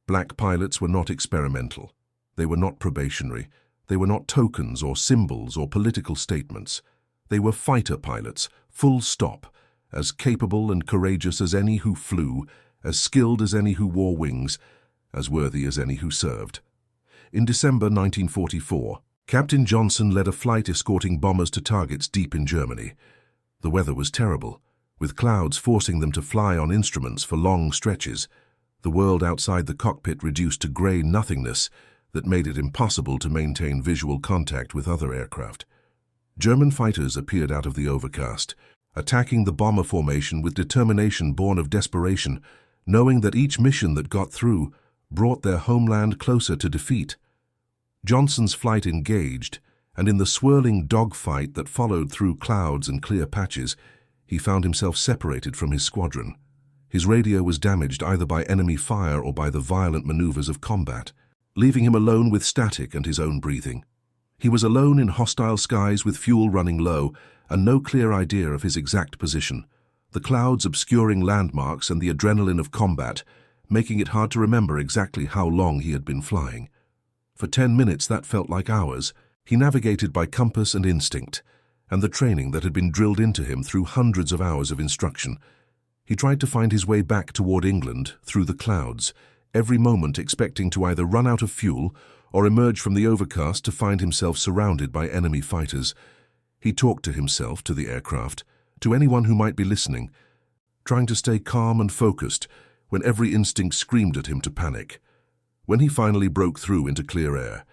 Speaker 1: Black pilots were not experimental. They were not probationary. They were not tokens or symbols or political statements. They were fighter pilots, full stop, as capable and courageous as any who flew, as skilled as any who wore wings, as worthy as any who served. In December 1944, Captain Johnson led a flight escorting bombers to targets deep in Germany. The weather was terrible, with clouds forcing them to fly on instruments for long stretches, the world outside the cockpit reduced to grey nothingness that made it impossible to maintain visual contact with other aircraft. German fighters appeared out of the overcast, attacking the bomber formation with determination born of desperation, knowing that each mission that got through brought their homeland closer to defeat. Johnson's flight engaged, and in the swirling dogfight that followed through clouds and clear patches, he found himself separated from his squadron. His radio was damaged either by enemy fire or by the violent maneuvers of combat, leaving him alone with static and his own breathing. He was alone in hostile skies with fuel running low and no clear idea of his exact position, the clouds obscuring landmarks and the adrenaline of combat, making it hard to remember exactly how long he had been flying. For 10 minutes that felt like hours. He navigated by compass and instinct, and the training that had been drilled into him through hundreds of hours of instruction. He tried to find his way back toward England through the clouds, every moment expecting to either run out of fuel or emerge from the overcast to find himself surrounded by enemy fighters. He talked to himself, to the aircraft, to anyone who might be listening, trying to stay calm and focused when every instinct screamed at him to panic. When he finally broke through into clear air,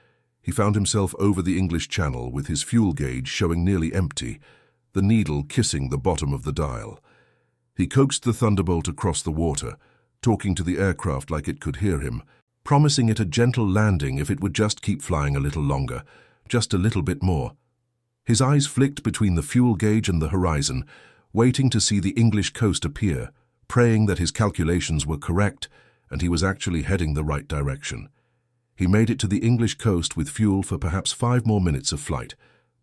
Speaker 1: he found himself over the English Channel with his fuel gauge showing nearly empty, the needle kissing the bottom of the dial. He coaxed the Thunderbolt across the water, talking to the aircraft like it could hear him, promising it a gentle landing if it would just keep flying a little longer, just a little bit more. His eyes flicked between the fuel gauge and the horizon, waiting to see the English coast appear, praying that his calculations were correct and he was actually heading the right direction. He made it to the English coast with fuel for perhaps 5 more minutes of flight,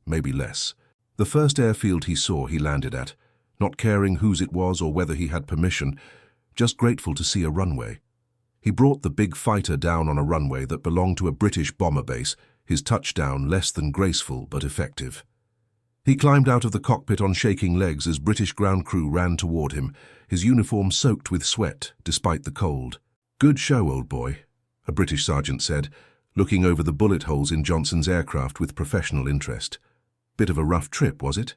Speaker 1: maybe less. The first airfield he saw he landed at, not caring whose it was or whether he had permission, just grateful to see a runway. He brought the big fighter down on a runway that belonged to a British bomber base, his touchdown less than graceful but effective. He climbed out of the cockpit on shaking legs as British ground crew ran toward him, his uniform soaked with sweat despite the cold. "Good show, old boy," a British sergeant said, looking over the bullet holes in Johnson's aircraft with professional interest. "Bit of a rough trip, was it?"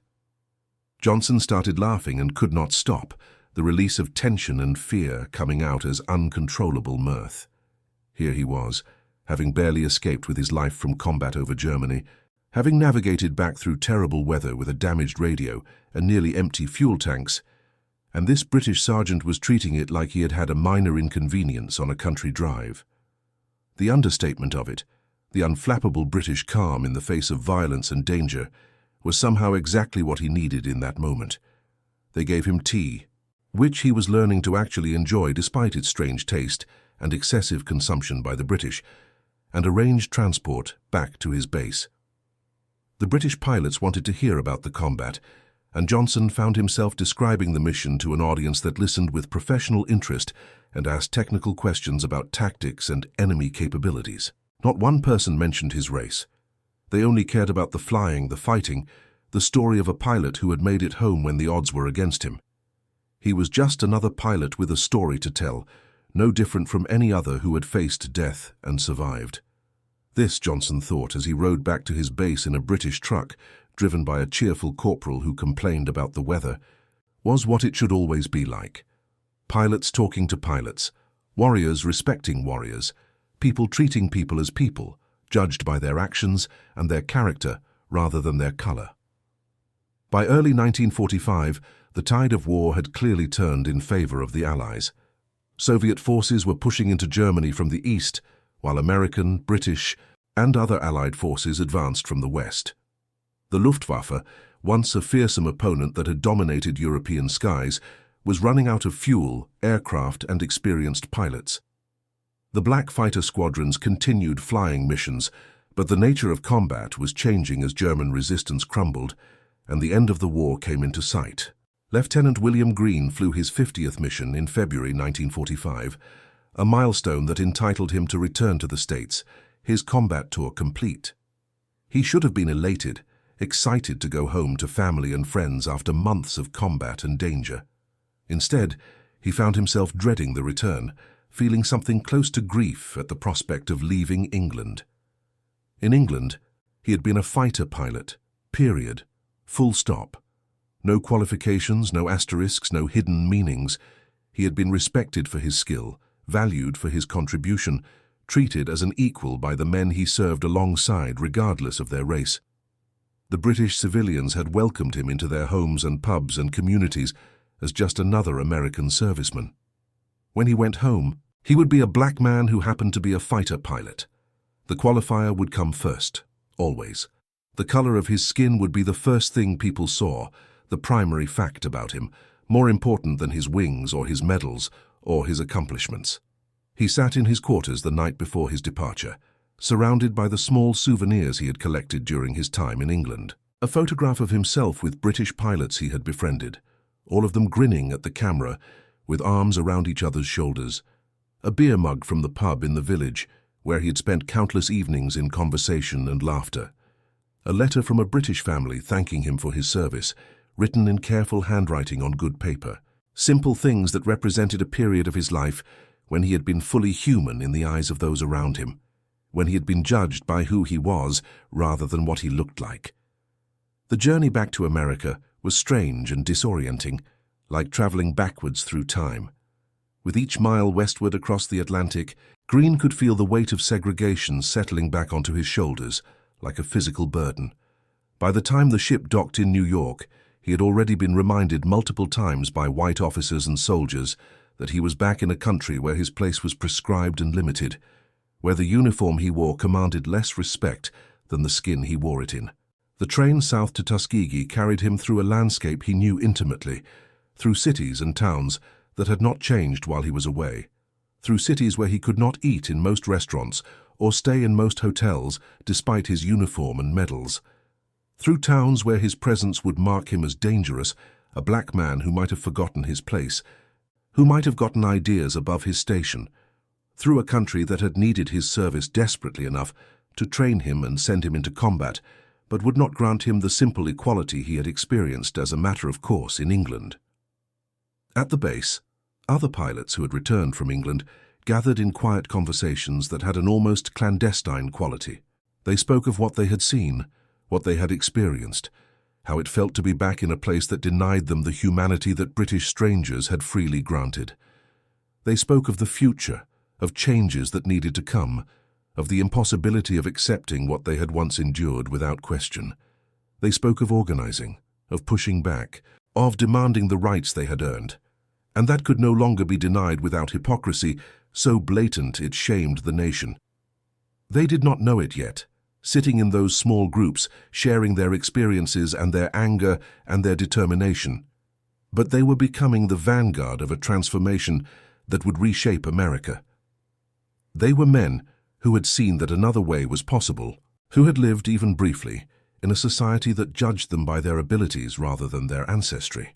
Speaker 1: Johnson started laughing and could not stop, the release of tension and fear coming out as uncontrollable mirth. Here he was, having barely escaped with his life from combat over Germany, having navigated back through terrible weather with a damaged radio and nearly empty fuel tanks, and this British sergeant was treating it like he had had a minor inconvenience on a country drive. The understatement of it, the unflappable British calm in the face of violence and danger, was somehow exactly what he needed in that moment. They gave him tea, which he was learning to actually enjoy despite its strange taste and excessive consumption by the British, and arranged transport back to his base. The British pilots wanted to hear about the combat, and Johnson found himself describing the mission to an audience that listened with professional interest and asked technical questions about tactics and enemy capabilities. Not one person mentioned his race. They only cared about the flying, the fighting, the story of a pilot who had made it home when the odds were against him. He was just another pilot with a story to tell, no different from any other who had faced death and survived. This, Johnson thought as he rode back to his base in a British truck, driven by a cheerful corporal who complained about the weather, was what it should always be like. Pilots talking to pilots, warriors respecting warriors, people treating people as people, judged by their actions and their character rather than their color. By early 1945, the tide of war had clearly turned in favor of the Allies. Soviet forces were pushing into Germany from the east, while American, British, and other Allied forces advanced from the west. The Luftwaffe, once a fearsome opponent that had dominated European skies, was running out of fuel, aircraft, and experienced pilots. The Black Fighter squadrons continued flying missions, but the nature of combat was changing as German resistance crumbled, and the end of the war came into sight. Lieutenant William Green flew his 50th mission in February 1945, a milestone that entitled him to return to the States, his combat tour complete. He should have been elated, excited to go home to family and friends after months of combat and danger. Instead, he found himself dreading the return, feeling something close to grief at the prospect of leaving England. In England, he had been a fighter pilot, period, full stop. No qualifications, no asterisks, no hidden meanings. He had been respected for his skill, valued for his contribution, treated as an equal by the men he served alongside regardless of their race. The British civilians had welcomed him into their homes and pubs and communities as just another American serviceman. When he went home, he would be a black man who happened to be a fighter pilot. The qualifier would come first, always. The color of his skin would be the first thing people saw, the primary fact about him, more important than his wings or his medals or his accomplishments. He sat in his quarters the night before his departure, surrounded by the small souvenirs he had collected during his time in England. A photograph of himself with British pilots he had befriended, all of them grinning at the camera, with arms around each other's shoulders. A beer mug from the pub in the village, where he had spent countless evenings in conversation and laughter. A letter from a British family thanking him for his service, written in careful handwriting on good paper. Simple things that represented a period of his life when he had been fully human in the eyes of those around him, when he had been judged by who he was rather than what he looked like. The journey back to America was strange and disorienting, like traveling backwards through time. With each mile westward across the Atlantic, Green could feel the weight of segregation settling back onto his shoulders, like a physical burden. By the time the ship docked in New York, he had already been reminded multiple times by white officers and soldiers that he was back in a country where his place was prescribed and limited, where the uniform he wore commanded less respect than the skin he wore it in. The train south to Tuskegee carried him through a landscape he knew intimately, through cities and towns that had not changed while he was away, through cities where he could not eat in most restaurants or stay in most hotels despite his uniform and medals, through towns where his presence would mark him as dangerous a black man who might have forgotten his place, who might have gotten ideas above his station, through a country that had needed his service desperately enough to train him and send him into combat, but would not grant him the simple equality he had experienced as a matter of course in England. At the base, other pilots who had returned from England gathered in quiet conversations that had an almost clandestine quality. They spoke of what they had seen, what they had experienced, how it felt to be back in a place that denied them the humanity that British strangers had freely granted. They spoke of the future, of changes that needed to come, of the impossibility of accepting what they had once endured without question. They spoke of organizing, of pushing back, of demanding the rights they had earned, and that could no longer be denied without hypocrisy, so blatant it shamed the nation. They did not know it yet, sitting in those small groups, sharing their experiences and their anger and their determination. But they were becoming the vanguard of a transformation that would reshape America. They were men who had seen that another way was possible, who had lived, even briefly, in a society that judged them by their abilities rather than their ancestry.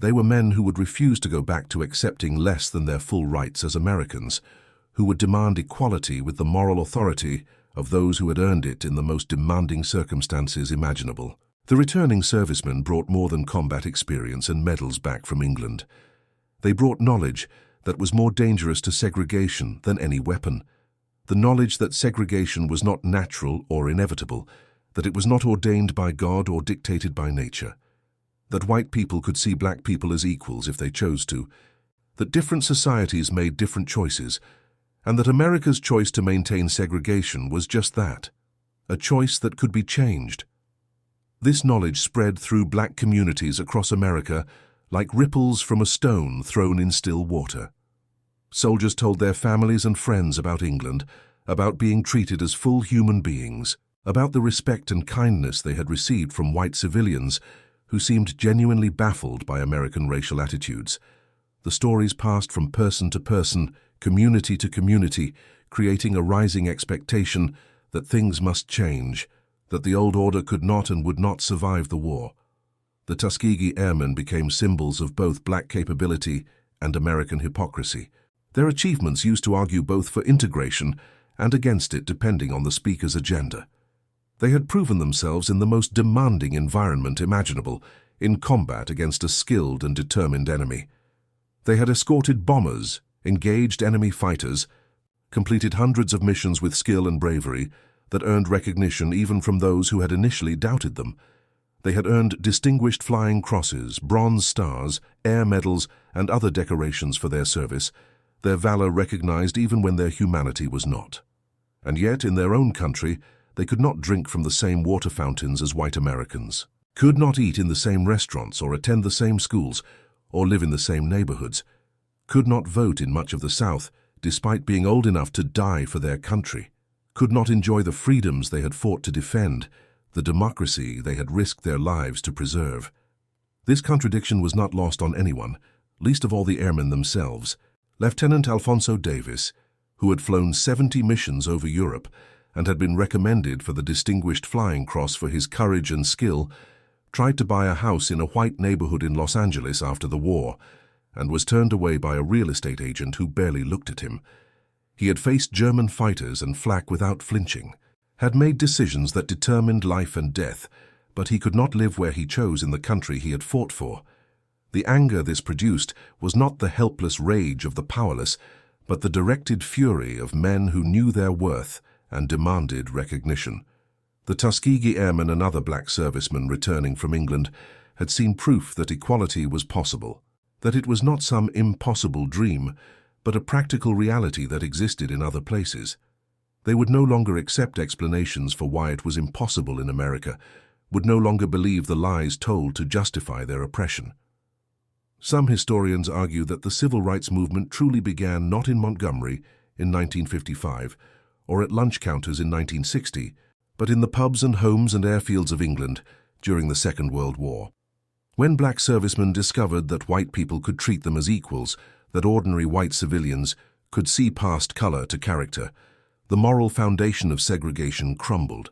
Speaker 1: They were men who would refuse to go back to accepting less than their full rights as Americans, who would demand equality with the moral authority of those who had earned it in the most demanding circumstances imaginable. The returning servicemen brought more than combat experience and medals back from England. They brought knowledge that was more dangerous to segregation than any weapon. The knowledge that segregation was not natural or inevitable, that it was not ordained by God or dictated by nature, that white people could see black people as equals if they chose to, that different societies made different choices, and that America's choice to maintain segregation was just that, a choice that could be changed. This knowledge spread through black communities across America like ripples from a stone thrown in still water. Soldiers told their families and friends about England, about being treated as full human beings, about the respect and kindness they had received from white civilians who seemed genuinely baffled by American racial attitudes. The stories passed from person to person, community to community, creating a rising expectation that things must change, that the old order could not and would not survive the war. The Tuskegee Airmen became symbols of both black capability and American hypocrisy. Their achievements used to argue both for integration and against it depending on the speaker's agenda. They had proven themselves in the most demanding environment imaginable, in combat against a skilled and determined enemy. They had escorted bombers, engaged enemy fighters, completed hundreds of missions with skill and bravery that earned recognition even from those who had initially doubted them. They had earned distinguished flying crosses, bronze stars, air medals, and other decorations for their service, their valor recognized even when their humanity was not. And yet, in their own country, they could not drink from the same water fountains as white Americans, could not eat in the same restaurants or attend the same schools or live in the same neighborhoods, could not vote in much of the South despite being old enough to die for their country, could not enjoy the freedoms they had fought to defend, the democracy they had risked their lives to preserve. This contradiction was not lost on anyone, least of all the airmen themselves. Lieutenant Alphonso Davis, who had flown 70 missions over Europe and had been recommended for the Distinguished Flying Cross for his courage and skill, tried to buy a house in a white neighborhood in Los Angeles after the war, and was turned away by a real estate agent who barely looked at him. He had faced German fighters and flak without flinching, had made decisions that determined life and death, but he could not live where he chose in the country he had fought for. The anger this produced was not the helpless rage of the powerless, but the directed fury of men who knew their worth and demanded recognition. The Tuskegee Airmen and other black servicemen returning from England had seen proof that equality was possible, that it was not some impossible dream, but a practical reality that existed in other places. They would no longer accept explanations for why it was impossible in America, would no longer believe the lies told to justify their oppression. Some historians argue that the civil rights movement truly began not in Montgomery in 1955 or at lunch counters in 1960, but in the pubs and homes and airfields of England during the Second World War. When black servicemen discovered that white people could treat them as equals, that ordinary white civilians could see past color to character, the moral foundation of segregation crumbled.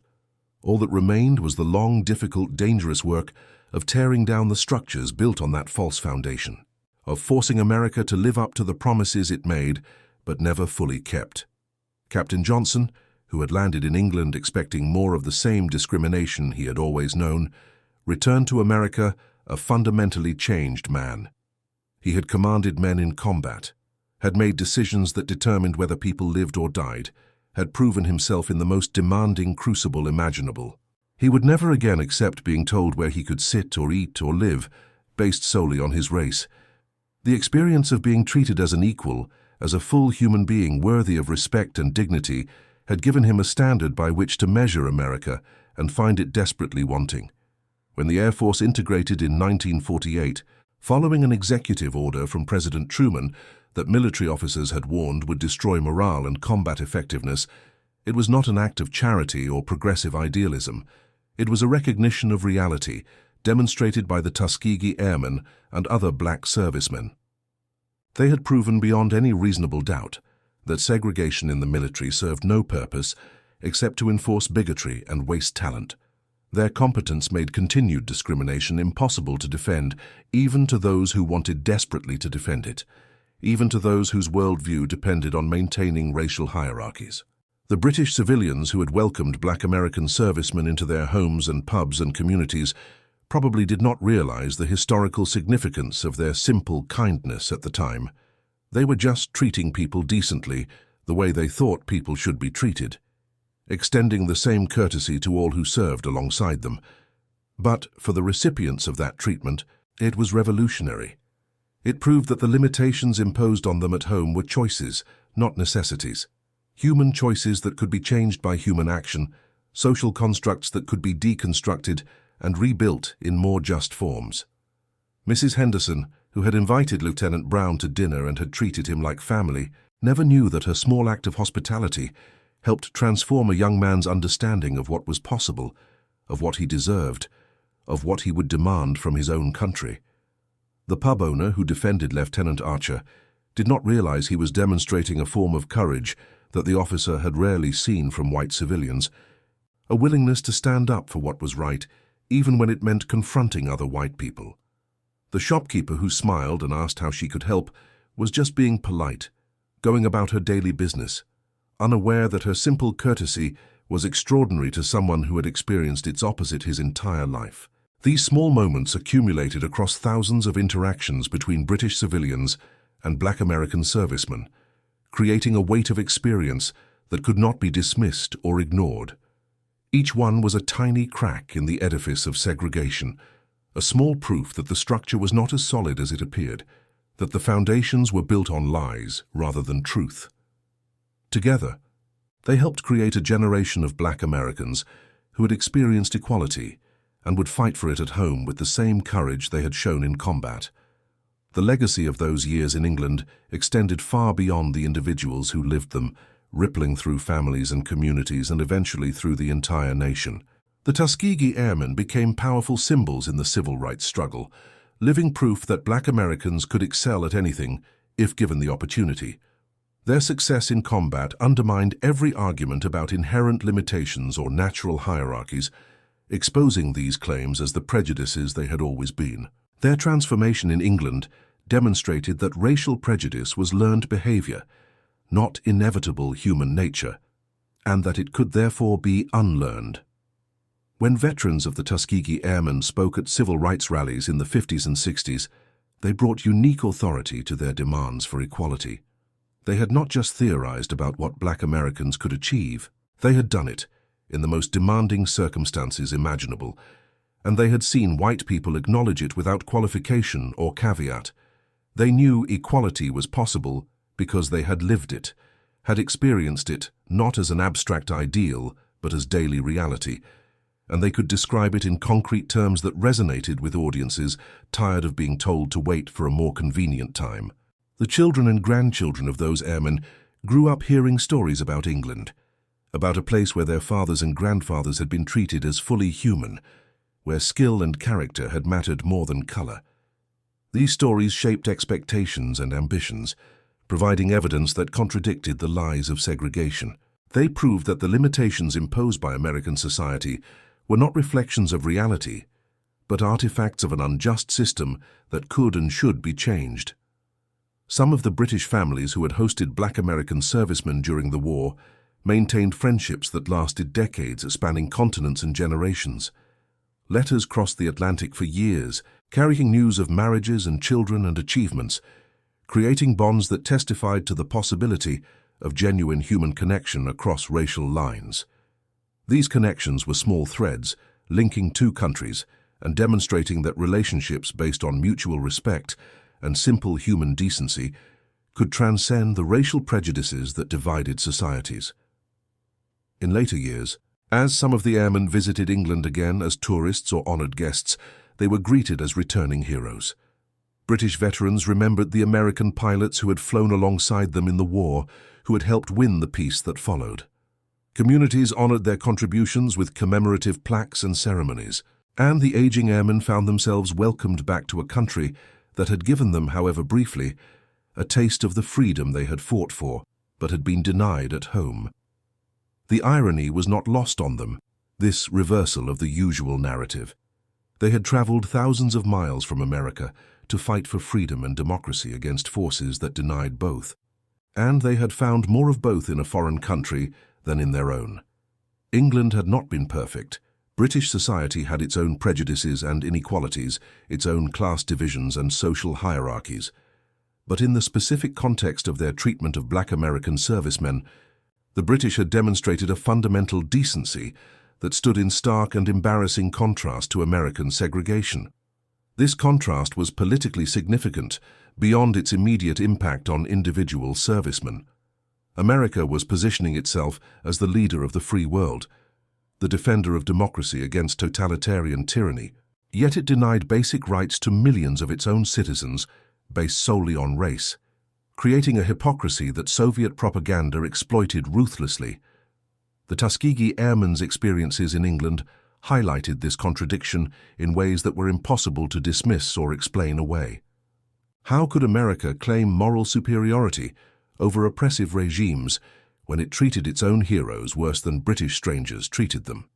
Speaker 1: All that remained was the long, difficult, dangerous work of tearing down the structures built on that false foundation, of forcing America to live up to the promises it made but never fully kept. Captain Johnson, who had landed in England expecting more of the same discrimination he had always known, returned to America a fundamentally changed man. He had commanded men in combat, had made decisions that determined whether people lived or died, had proven himself in the most demanding crucible imaginable. He would never again accept being told where he could sit or eat or live, based solely on his race. The experience of being treated as an equal, as a full human being worthy of respect and dignity, had given him a standard by which to measure America and find it desperately wanting. When the Air Force integrated in 1948, following an executive order from President Truman that military officers had warned would destroy morale and combat effectiveness, it was not an act of charity or progressive idealism. It was a recognition of reality, demonstrated by the Tuskegee Airmen and other black servicemen. They had proven beyond any reasonable doubt that segregation in the military served no purpose except to enforce bigotry and waste talent. Their competence made continued discrimination impossible to defend, even to those who wanted desperately to defend it, even to those whose worldview depended on maintaining racial hierarchies. The British civilians who had welcomed black American servicemen into their homes and pubs and communities probably did not realize the historical significance of their simple kindness at the time. They were just treating people decently, the way they thought people should be treated, extending the same courtesy to all who served alongside them. But for the recipients of that treatment, it was revolutionary. It proved that the limitations imposed on them at home were choices, not necessities. Human choices that could be changed by human action, social constructs that could be deconstructed and rebuilt in more just forms. Mrs. Henderson, who had invited Lieutenant Brown to dinner and had treated him like family, never knew that her small act of hospitality helped transform a young man's understanding of what was possible, of what he deserved, of what he would demand from his own country. The pub owner who defended Lieutenant Archer did not realize he was demonstrating a form of courage that the officer had rarely seen from white civilians, a willingness to stand up for what was right, even when it meant confronting other white people. The shopkeeper who smiled and asked how she could help was just being polite, going about her daily business, unaware that her simple courtesy was extraordinary to someone who had experienced its opposite his entire life. These small moments accumulated across thousands of interactions between British civilians and black American servicemen, creating a weight of experience that could not be dismissed or ignored. Each one was a tiny crack in the edifice of segregation, a small proof that the structure was not as solid as it appeared, that the foundations were built on lies rather than truth. Together, they helped create a generation of black Americans who had experienced equality and would fight for it at home with the same courage they had shown in combat. The legacy of those years in England extended far beyond the individuals who lived them, rippling through families and communities and eventually through the entire nation. The Tuskegee Airmen became powerful symbols in the civil rights struggle, living proof that black Americans could excel at anything if given the opportunity. Their success in combat undermined every argument about inherent limitations or natural hierarchies, exposing these claims as the prejudices they had always been. Their transformation in England demonstrated that racial prejudice was learned behavior, not inevitable human nature, and that it could therefore be unlearned. When veterans of the Tuskegee Airmen spoke at civil rights rallies in the 50s and 60s, they brought unique authority to their demands for equality. They had not just theorized about what black Americans could achieve, they had done it in the most demanding circumstances imaginable, and they had seen white people acknowledge it without qualification or caveat. They knew equality was possible because they had lived it, had experienced it not as an abstract ideal, but as daily reality, and they could describe it in concrete terms that resonated with audiences tired of being told to wait for a more convenient time. The children and grandchildren of those airmen grew up hearing stories about England, about a place where their fathers and grandfathers had been treated as fully human, where skill and character had mattered more than color. These stories shaped expectations and ambitions, providing evidence that contradicted the lies of segregation. They proved that the limitations imposed by American society were not reflections of reality, but artifacts of an unjust system that could and should be changed. Some of the British families who had hosted Black American servicemen during the war maintained friendships that lasted decades, spanning continents and generations. Letters crossed the Atlantic for years, carrying news of marriages and children and achievements, creating bonds that testified to the possibility of genuine human connection across racial lines. These connections were small threads, linking two countries and demonstrating that relationships based on mutual respect and simple human decency could transcend the racial prejudices that divided societies. In later years, as some of the airmen visited England again as tourists or honored guests, they were greeted as returning heroes. British veterans remembered the American pilots who had flown alongside them in the war, who had helped win the peace that followed. Communities honored their contributions with commemorative plaques and ceremonies, and the aging airmen found themselves welcomed back to a country that had given them, however briefly, a taste of the freedom they had fought for, but had been denied at home. The irony was not lost on them, this reversal of the usual narrative. They had traveled thousands of miles from America to fight for freedom and democracy against forces that denied both. And they had found more of both in a foreign country than in their own. England had not been perfect. British society had its own prejudices and inequalities, its own class divisions and social hierarchies. But in the specific context of their treatment of Black American servicemen, the British had demonstrated a fundamental decency that stood in stark and embarrassing contrast to American segregation. This contrast was politically significant beyond its immediate impact on individual servicemen. America was positioning itself as the leader of the free world, the defender of democracy against totalitarian tyranny, yet it denied basic rights to millions of its own citizens based solely on race, creating a hypocrisy that Soviet propaganda exploited ruthlessly. The Tuskegee Airmen's experiences in England highlighted this contradiction in ways that were impossible to dismiss or explain away. How could America claim moral superiority over oppressive regimes when it treated its own heroes worse than British strangers treated them?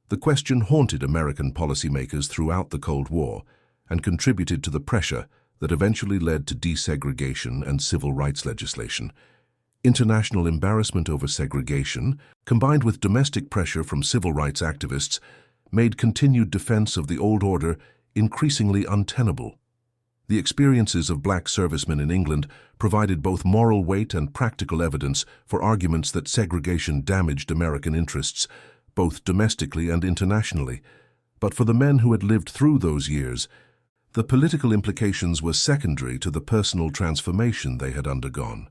Speaker 1: The question haunted American policymakers throughout the Cold War and contributed to the pressure that eventually led to desegregation and civil rights legislation. International embarrassment over segregation, combined with domestic pressure from civil rights activists, made continued defense of the old order increasingly untenable. The experiences of black servicemen in England provided both moral weight and practical evidence for arguments that segregation damaged American interests, both domestically and internationally. But for the men who had lived through those years, the political implications were secondary to the personal transformation they had undergone.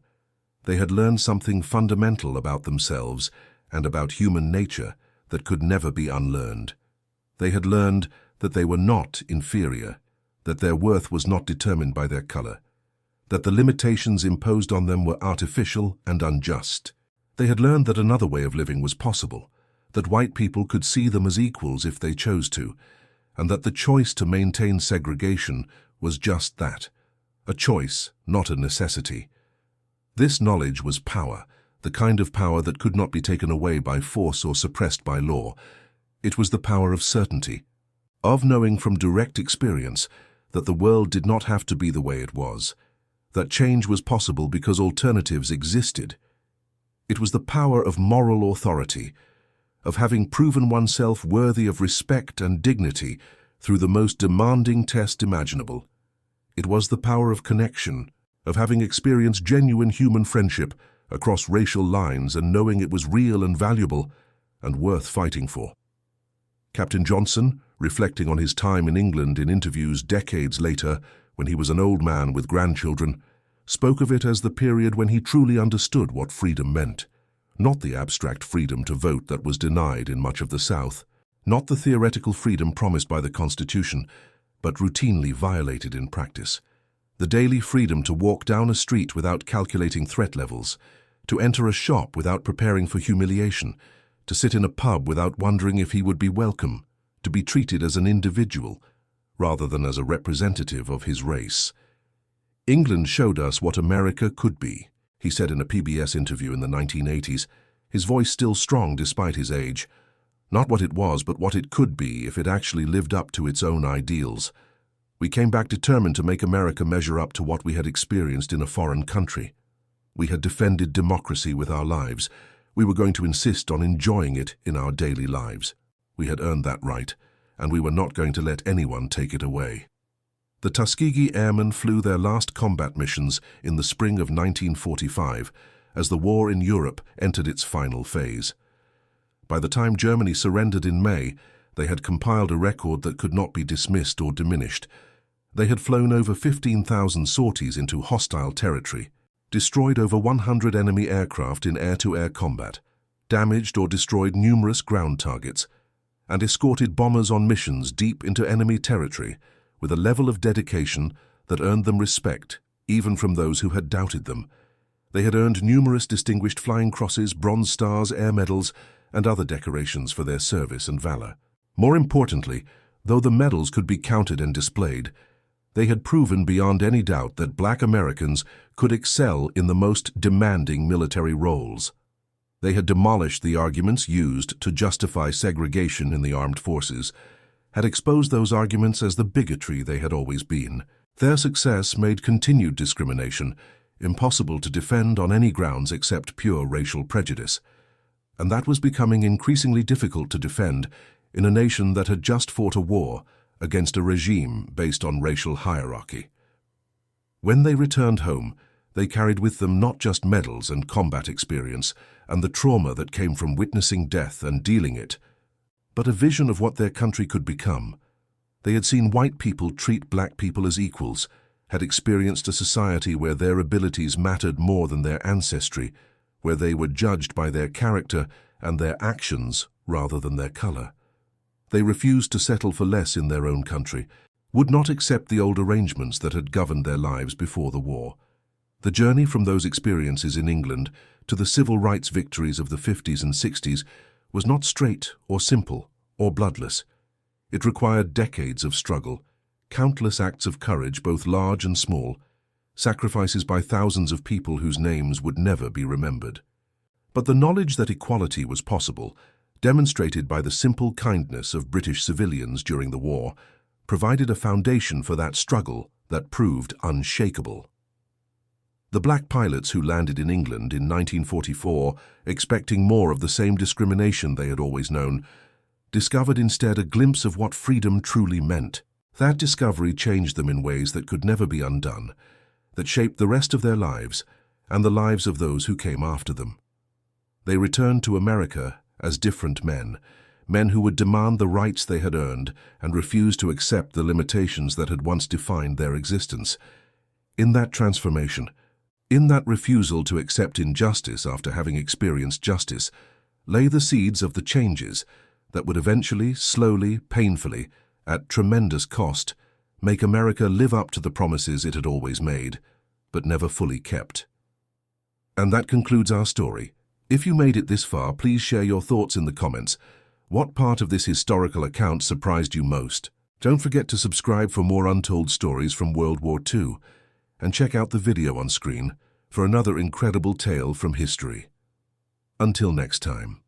Speaker 1: They had learned something fundamental about themselves and about human nature that could never be unlearned. They had learned that they were not inferior, that their worth was not determined by their color, that the limitations imposed on them were artificial and unjust. They had learned that another way of living was possible, that white people could see them as equals if they chose to, and that the choice to maintain segregation was just that, a choice, not a necessity. This knowledge was power, the kind of power that could not be taken away by force or suppressed by law. It was the power of certainty, of knowing from direct experience that the world did not have to be the way it was, that change was possible because alternatives existed. It was the power of moral authority, of having proven oneself worthy of respect and dignity through the most demanding test imaginable. It was the power of connection, of having experienced genuine human friendship across racial lines and knowing it was real and valuable and worth fighting for. Captain Johnson, reflecting on his time in England in interviews decades later when he was an old man with grandchildren, spoke of it as the period when he truly understood what freedom meant. Not the abstract freedom to vote that was denied in much of the South, not the theoretical freedom promised by the Constitution, but routinely violated in practice. The daily freedom to walk down a street without calculating threat levels, to enter a shop without preparing for humiliation, to sit in a pub without wondering if he would be welcome, to be treated as an individual rather than as a representative of his race. England showed us what America could be, he said in a PBS interview in the 1980s, his voice still strong despite his age. Not what it was, but what it could be if it actually lived up to its own ideals. We came back determined to make America measure up to what we had experienced in a foreign country. We had defended democracy with our lives. We were going to insist on enjoying it in our daily lives. We had earned that right, and we were not going to let anyone take it away. The Tuskegee Airmen flew their last combat missions in the spring of 1945 as the war in Europe entered its final phase. By the time Germany surrendered in May, they had compiled a record that could not be dismissed or diminished. They had flown over 15,000 sorties into hostile territory, destroyed over 100 enemy aircraft in air-to-air combat, damaged or destroyed numerous ground targets, and escorted bombers on missions deep into enemy territory with a level of dedication that earned them respect, even from those who had doubted them. They had earned numerous distinguished flying crosses, bronze stars, air medals, and other decorations for their service and valor. More importantly, though the medals could be counted and displayed, they had proven beyond any doubt that Black Americans could excel in the most demanding military roles. They had demolished the arguments used to justify segregation in the armed forces, had exposed those arguments as the bigotry they had always been. Their success made continued discrimination impossible to defend on any grounds except pure racial prejudice, and that was becoming increasingly difficult to defend in a nation that had just fought a war against a regime based on racial hierarchy. When they returned home, they carried with them not just medals and combat experience and the trauma that came from witnessing death and dealing it, but a vision of what their country could become. They had seen white people treat black people as equals, had experienced a society where their abilities mattered more than their ancestry, where they were judged by their character and their actions rather than their color. They refused to settle for less in their own country, would not accept the old arrangements that had governed their lives before the war. The journey from those experiences in England to the civil rights victories of the 50s and 60s was not straight or simple or bloodless. It required decades of struggle, countless acts of courage, both large and small, sacrifices by thousands of people whose names would never be remembered. But the knowledge that equality was possible, demonstrated by the simple kindness of British civilians during the war, provided a foundation for that struggle that proved unshakable. The black pilots who landed in England in 1944, expecting more of the same discrimination they had always known, discovered instead a glimpse of what freedom truly meant. That discovery changed them in ways that could never be undone, that shaped the rest of their lives and the lives of those who came after them. They returned to America as different men, men who would demand the rights they had earned and refuse to accept the limitations that had once defined their existence. In that transformation, in that refusal to accept injustice after having experienced justice, lay the seeds of the changes that would eventually, slowly, painfully, at tremendous cost, make America live up to the promises it had always made, but never fully kept. And that concludes our story. If you made it this far, please share your thoughts in the comments. What part of this historical account surprised you most? Don't forget to subscribe for more untold stories from World War II, and check out the video on screen for another incredible tale from history. Until next time.